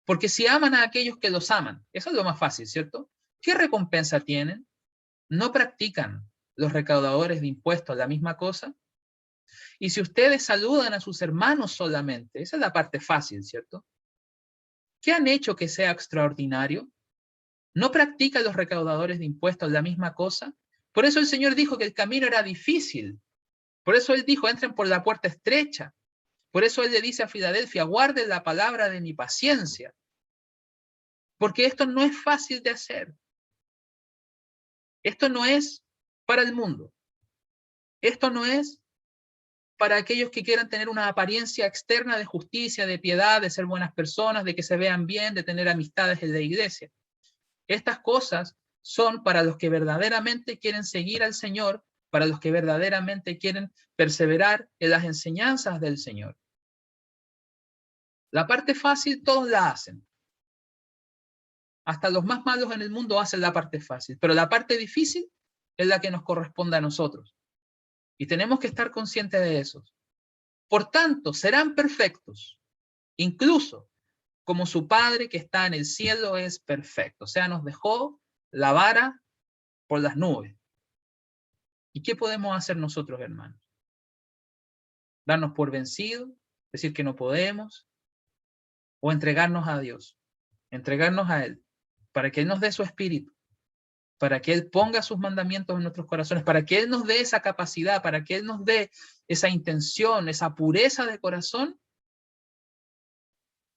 Porque si aman a aquellos que los aman, eso es lo más fácil, ¿cierto? ¿Qué recompensa tienen? ¿No practican los recaudadores de impuestos la misma cosa? Y si ustedes saludan a sus hermanos solamente, esa es la parte fácil, ¿cierto? ¿Qué han hecho que sea extraordinario? ¿No practican los recaudadores de impuestos la misma cosa? Por eso el Señor dijo que el camino era difícil. Por eso Él dijo, entren por la puerta estrecha. Por eso Él le dice a Filadelfia, guarden la palabra de mi paciencia. Porque esto no es fácil de hacer. Esto no es para el mundo. Esto no es para aquellos que quieran tener una apariencia externa de justicia, de piedad, de ser buenas personas, de que se vean bien, de tener amistades en la iglesia. Estas cosas son para los que verdaderamente quieren seguir al Señor, para los que verdaderamente quieren perseverar en las enseñanzas del Señor. La parte fácil todos la hacen. Hasta los más malos en el mundo hacen la parte fácil, pero la parte difícil es la que nos corresponde a nosotros. Y tenemos que estar conscientes de eso. Por tanto, serán perfectos, incluso como su Padre que está en el cielo es perfecto. O sea, nos dejó la vara por las nubes. ¿Y qué podemos hacer nosotros, hermanos? ¿Darnos por vencidos? ¿Decir que no podemos? ¿O entregarnos a Dios? Entregarnos a Él, para que Él nos dé su espíritu, para que Él ponga sus mandamientos en nuestros corazones, para que Él nos dé esa capacidad, para que Él nos dé esa intención, esa pureza de corazón,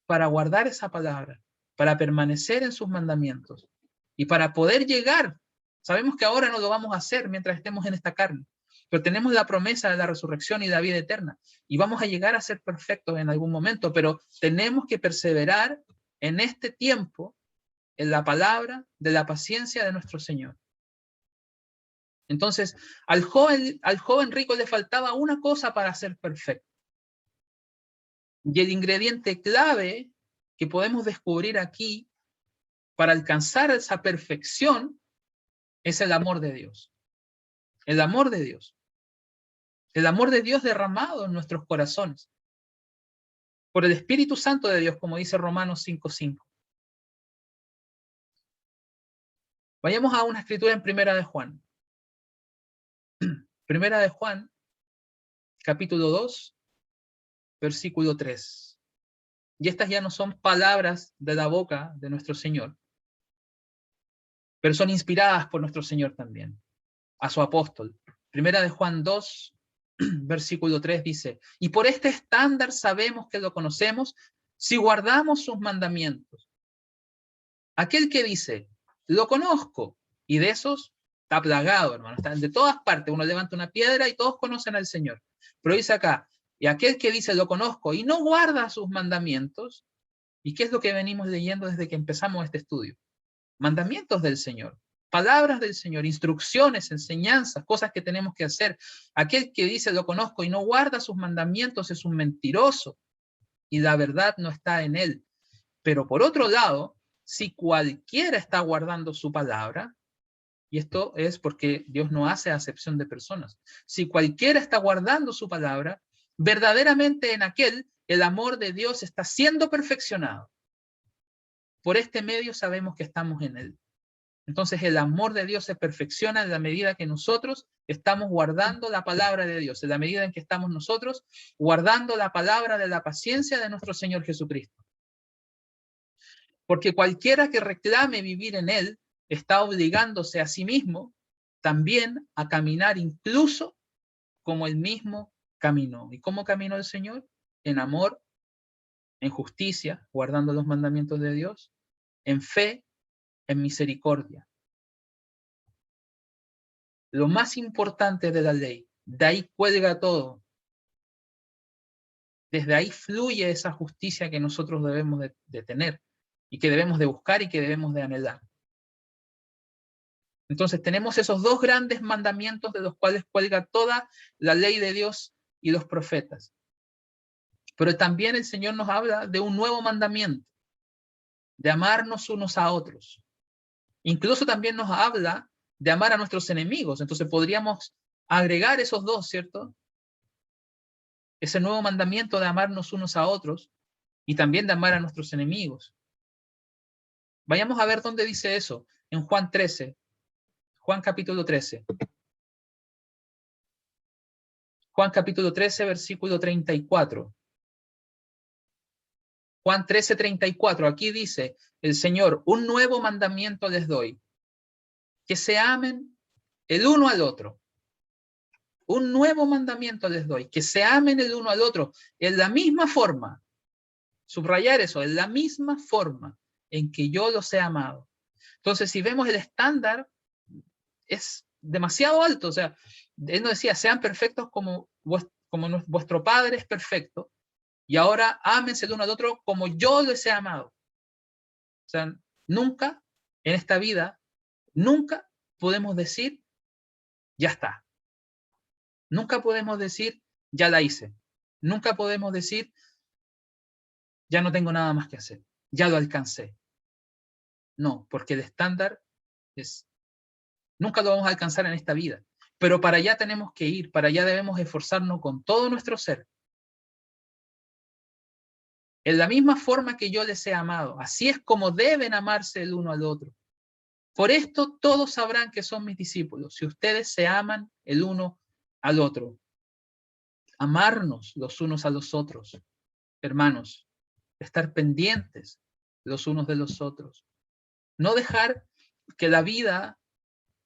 para guardar esa palabra, para permanecer en sus mandamientos y para poder llegar. Sabemos que ahora no lo vamos a hacer mientras estemos en esta carne, pero tenemos la promesa de la resurrección y la vida eterna y vamos a llegar a ser perfectos en algún momento, pero tenemos que perseverar en este tiempo en la palabra de la paciencia de nuestro Señor. Entonces, al joven rico le faltaba una cosa para ser perfecto. Y el ingrediente clave que podemos descubrir aquí para alcanzar esa perfección es el amor de Dios. El amor de Dios. El amor de Dios derramado en nuestros corazones. Por el Espíritu Santo de Dios, como dice Romanos 5:5. Vayamos a una escritura en Primera de Juan. Primera de Juan, capítulo 2, versículo 3. Y estas ya no son palabras de la boca de nuestro Señor, pero son inspiradas por nuestro Señor también, a su apóstol. Primera de Juan 2, versículo 3 dice, y por este estándar sabemos que lo conocemos si guardamos sus mandamientos. Aquel que dice, lo conozco, y de esos está plagado, hermano, están de todas partes, uno levanta una piedra y todos conocen al Señor. Pero dice acá, y aquel que dice, lo conozco, y no guarda sus mandamientos, ¿y qué es lo que venimos leyendo desde que empezamos este estudio? Mandamientos del Señor, palabras del Señor, instrucciones, enseñanzas, cosas que tenemos que hacer. Aquel que dice, lo conozco, y no guarda sus mandamientos es un mentiroso, y la verdad no está en él. Pero por otro lado, si cualquiera está guardando su palabra, y esto es porque Dios no hace acepción de personas, si cualquiera está guardando su palabra, verdaderamente en aquel el amor de Dios está siendo perfeccionado. Por este medio sabemos que estamos en él. Entonces el amor de Dios se perfecciona en la medida que nosotros estamos guardando la palabra de Dios, en la medida en que estamos nosotros guardando la palabra de la paciencia de nuestro Señor Jesucristo. Porque cualquiera que reclame vivir en él está obligándose a sí mismo también a caminar incluso como él mismo caminó. ¿Y cómo caminó el Señor? En amor, en justicia, guardando los mandamientos de Dios, en fe, en misericordia. Lo más importante de la ley, de ahí cuelga todo. Desde ahí fluye esa justicia que nosotros debemos de tener y que debemos de buscar y que debemos de anhelar. Entonces tenemos esos dos grandes mandamientos de los cuales cuelga toda la ley de Dios y los profetas. Pero también el Señor nos habla de un nuevo mandamiento, de amarnos unos a otros. Incluso también nos habla de amar a nuestros enemigos. Entonces podríamos agregar esos dos, ¿cierto? Ese nuevo mandamiento de amarnos unos a otros y también de amar a nuestros enemigos. Vayamos a ver dónde dice eso, en Juan 13, Juan capítulo 13. Juan capítulo 13, versículo 34. Juan 13, 34. Aquí dice el Señor, un nuevo mandamiento les doy, que se amen el uno al otro. Un nuevo mandamiento les doy, que se amen el uno al otro en la misma forma. Subrayar eso, en la misma forma en que yo los he amado. Entonces, si vemos el estándar, es demasiado alto. O sea, él nos decía, sean perfectos como vuestro Padre es perfecto, y ahora ámense el uno al otro como yo les he amado. O sea, nunca en esta vida, nunca podemos decir, ya está. Nunca podemos decir, ya la hice. Nunca podemos decir, ya no tengo nada más que hacer. Ya lo alcancé. No, porque el estándar es, nunca lo vamos a alcanzar en esta vida. Pero para allá tenemos que ir, para allá debemos esforzarnos con todo nuestro ser. En la misma forma que yo les he amado, así es como deben amarse el uno al otro. Por esto todos sabrán que son mis discípulos, si ustedes se aman el uno al otro. Amarnos los unos a los otros, hermanos, estar pendientes los unos de los otros. No dejar que la vida,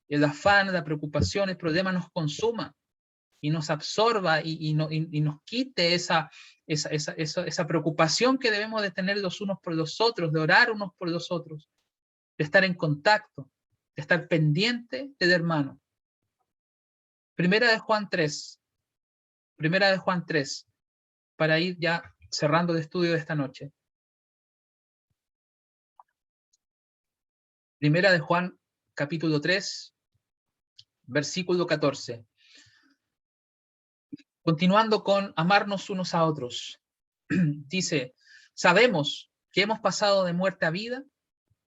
el afán, la preocupación, el problema nos consuma y nos absorba y nos quite esa preocupación que debemos de tener los unos por los otros, de orar unos por los otros, de estar en contacto, de estar pendiente del hermano. Primera de Juan 3, para ir ya cerrando el estudio de esta noche. Primera de Juan, capítulo 3, versículo 14. Continuando con amarnos unos a otros. Dice, sabemos que hemos pasado de muerte a vida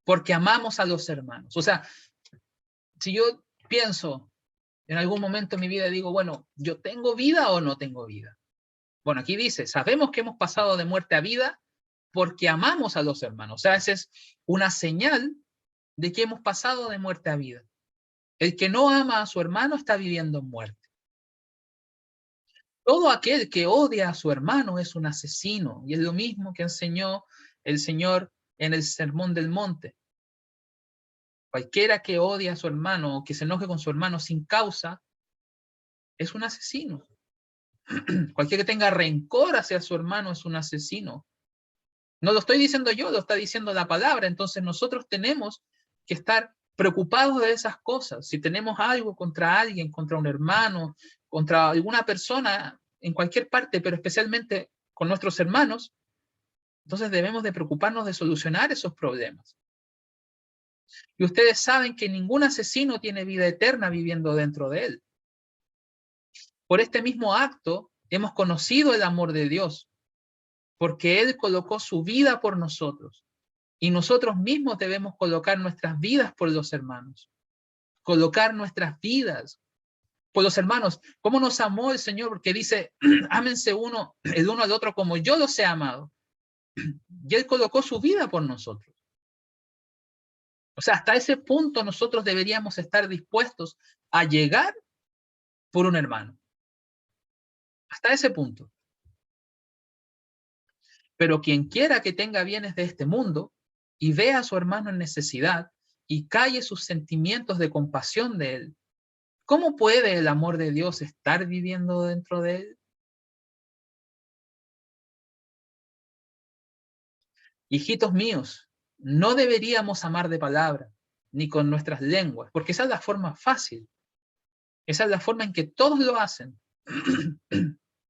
porque amamos a los hermanos. O sea, si yo pienso en algún momento en mi vida y digo, bueno, ¿yo tengo vida o no tengo vida? Bueno, aquí dice, sabemos que hemos pasado de muerte a vida porque amamos a los hermanos. O sea, esa es una señal de que hemos pasado de muerte a vida. El que no ama a su hermano está viviendo en muerte. Todo aquel que odia a su hermano es un asesino, y es lo mismo que enseñó el Señor en el Sermón del Monte. Cualquiera que odia a su hermano o que se enoje con su hermano sin causa es un asesino. Cualquiera que tenga rencor hacia su hermano es un asesino. No lo estoy diciendo yo, lo está diciendo la palabra. Entonces nosotros tenemos que estar preocupados de esas cosas. Si tenemos algo contra alguien, contra un hermano, contra alguna persona en cualquier parte, pero especialmente con nuestros hermanos, entonces debemos de preocuparnos de solucionar esos problemas. Y ustedes saben que ningún asesino tiene vida eterna viviendo dentro de él. Por este mismo acto hemos conocido el amor de Dios, porque Él colocó su vida por nosotros. Y nosotros mismos debemos colocar nuestras vidas por los hermanos. Colocar nuestras vidas por los hermanos. ¿Cómo nos amó el Señor? Porque dice, ámense el uno al otro como yo los he amado. Y Él colocó su vida por nosotros. O sea, hasta ese punto nosotros deberíamos estar dispuestos a llegar por un hermano. Hasta ese punto. Pero quien quiera que tenga bienes de este mundo y ve a su hermano en necesidad y calle sus sentimientos de compasión de él, ¿cómo puede el amor de Dios estar viviendo dentro de él? Hijitos míos, no deberíamos amar de palabra, ni con nuestras lenguas, porque esa es la forma fácil. Esa es la forma en que todos lo hacen.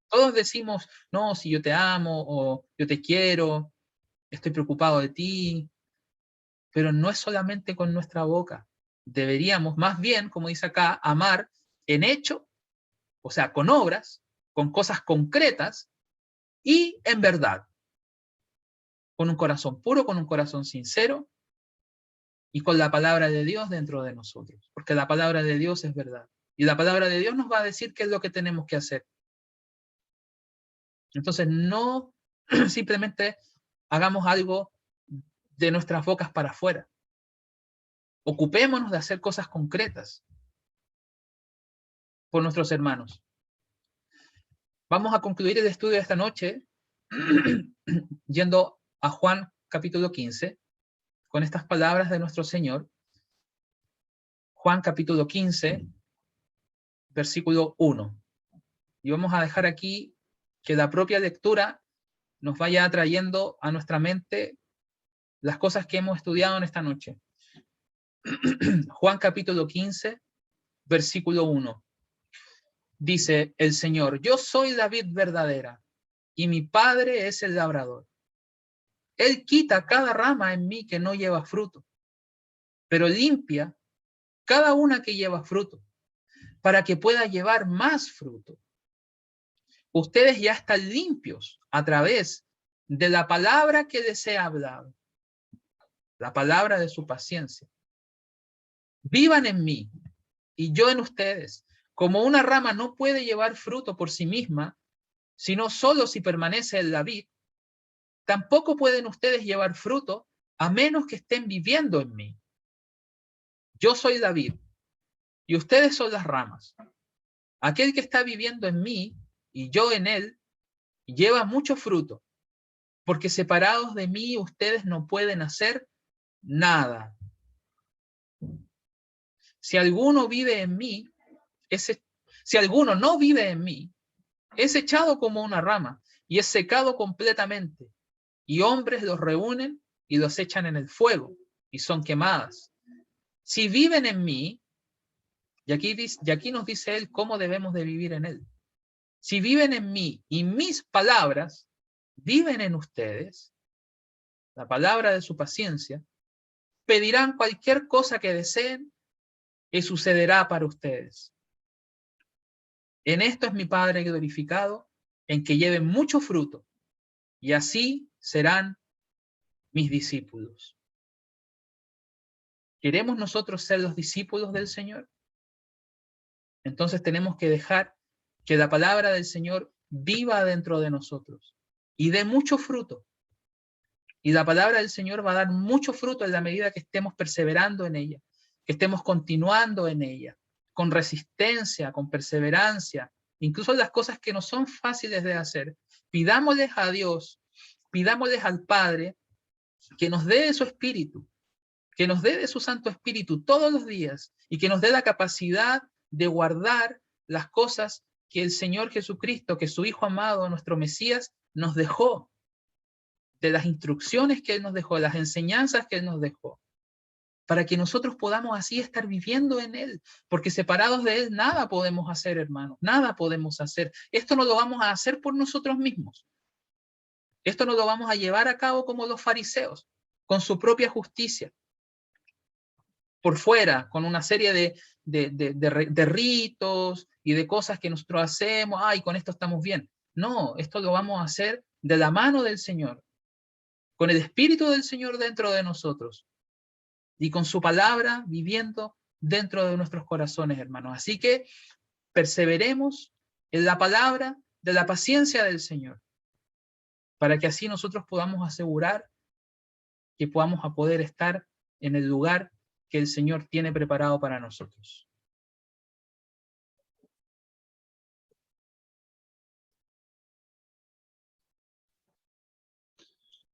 Todos decimos, no, si yo te amo, o yo te quiero, estoy preocupado de ti, pero no es solamente con nuestra boca. Deberíamos, más bien, como dice acá, amar en hecho, o sea, con obras, con cosas concretas y en verdad, con un corazón puro, con un corazón sincero y con la palabra de Dios dentro de nosotros, porque la palabra de Dios es verdad. Y la palabra de Dios nos va a decir qué es lo que tenemos que hacer. Entonces, no simplemente hagamos algo de nuestras bocas para afuera. Ocupémonos de hacer cosas concretas por nuestros hermanos. Vamos a concluir el estudio de esta noche yendo a Juan capítulo 15, con estas palabras de nuestro Señor. Juan capítulo 15, versículo 1. Y vamos a dejar aquí que la propia lectura nos vaya atrayendo a nuestra mente las cosas que hemos estudiado en esta noche. Juan capítulo 15, versículo 1. Dice el Señor, yo soy la vid verdadera y mi Padre es el labrador. Él quita cada rama en mí que no lleva fruto, pero limpia cada una que lleva fruto, para que pueda llevar más fruto. Ustedes ya están limpios a través de la palabra que les he hablado, la palabra de su paciencia. Vivan en mí y yo en ustedes. Como una rama no puede llevar fruto por sí misma, sino solo si permanece en la vid, tampoco pueden ustedes llevar fruto a menos que estén viviendo en mí. Yo soy la vid y ustedes son las ramas. Aquel que está viviendo en mí y yo en él, lleva mucho fruto, porque separados de mí ustedes no pueden hacer nada. Si alguno vive en mí, si alguno no vive en mí, es echado como una rama y es secado completamente. Y hombres los reúnen y los echan en el fuego y son quemadas. Si viven en mí, y aquí nos dice él cómo debemos de vivir en él. Si viven en mí y mis palabras viven en ustedes, la palabra de su paciencia, pedirán cualquier cosa que deseen y sucederá para ustedes. En esto es mi Padre glorificado, en que lleven mucho fruto, y así serán mis discípulos. ¿Queremos nosotros ser los discípulos del Señor? Entonces tenemos que dejar que la palabra del Señor viva dentro de nosotros y dé mucho fruto. Y la palabra del Señor va a dar mucho fruto en la medida que estemos perseverando en ella, que estemos continuando en ella, con resistencia, con perseverancia, incluso en las cosas que no son fáciles de hacer. Pidámosles a Dios, pidámosles al Padre que nos dé de su Espíritu, que nos dé de su Santo Espíritu todos los días y que nos dé la capacidad de guardar las cosas que el Señor Jesucristo, que su Hijo amado, nuestro Mesías, nos dejó, de las instrucciones que Él nos dejó, las enseñanzas que Él nos dejó, para que nosotros podamos así estar viviendo en Él, porque separados de Él nada podemos hacer, hermanos, nada podemos hacer. Esto no lo vamos a hacer por nosotros mismos. Esto no lo vamos a llevar a cabo como los fariseos, con su propia justicia, por fuera, con una serie de ritos y de cosas que nosotros hacemos, ay, con esto estamos bien. No, esto lo vamos a hacer de la mano del Señor, con el Espíritu del Señor dentro de nosotros y con su palabra viviendo dentro de nuestros corazones, hermanos. Así que perseveremos en la palabra de la paciencia del Señor, para que así nosotros podamos asegurar que podamos a poder estar en el lugar que el Señor tiene preparado para nosotros.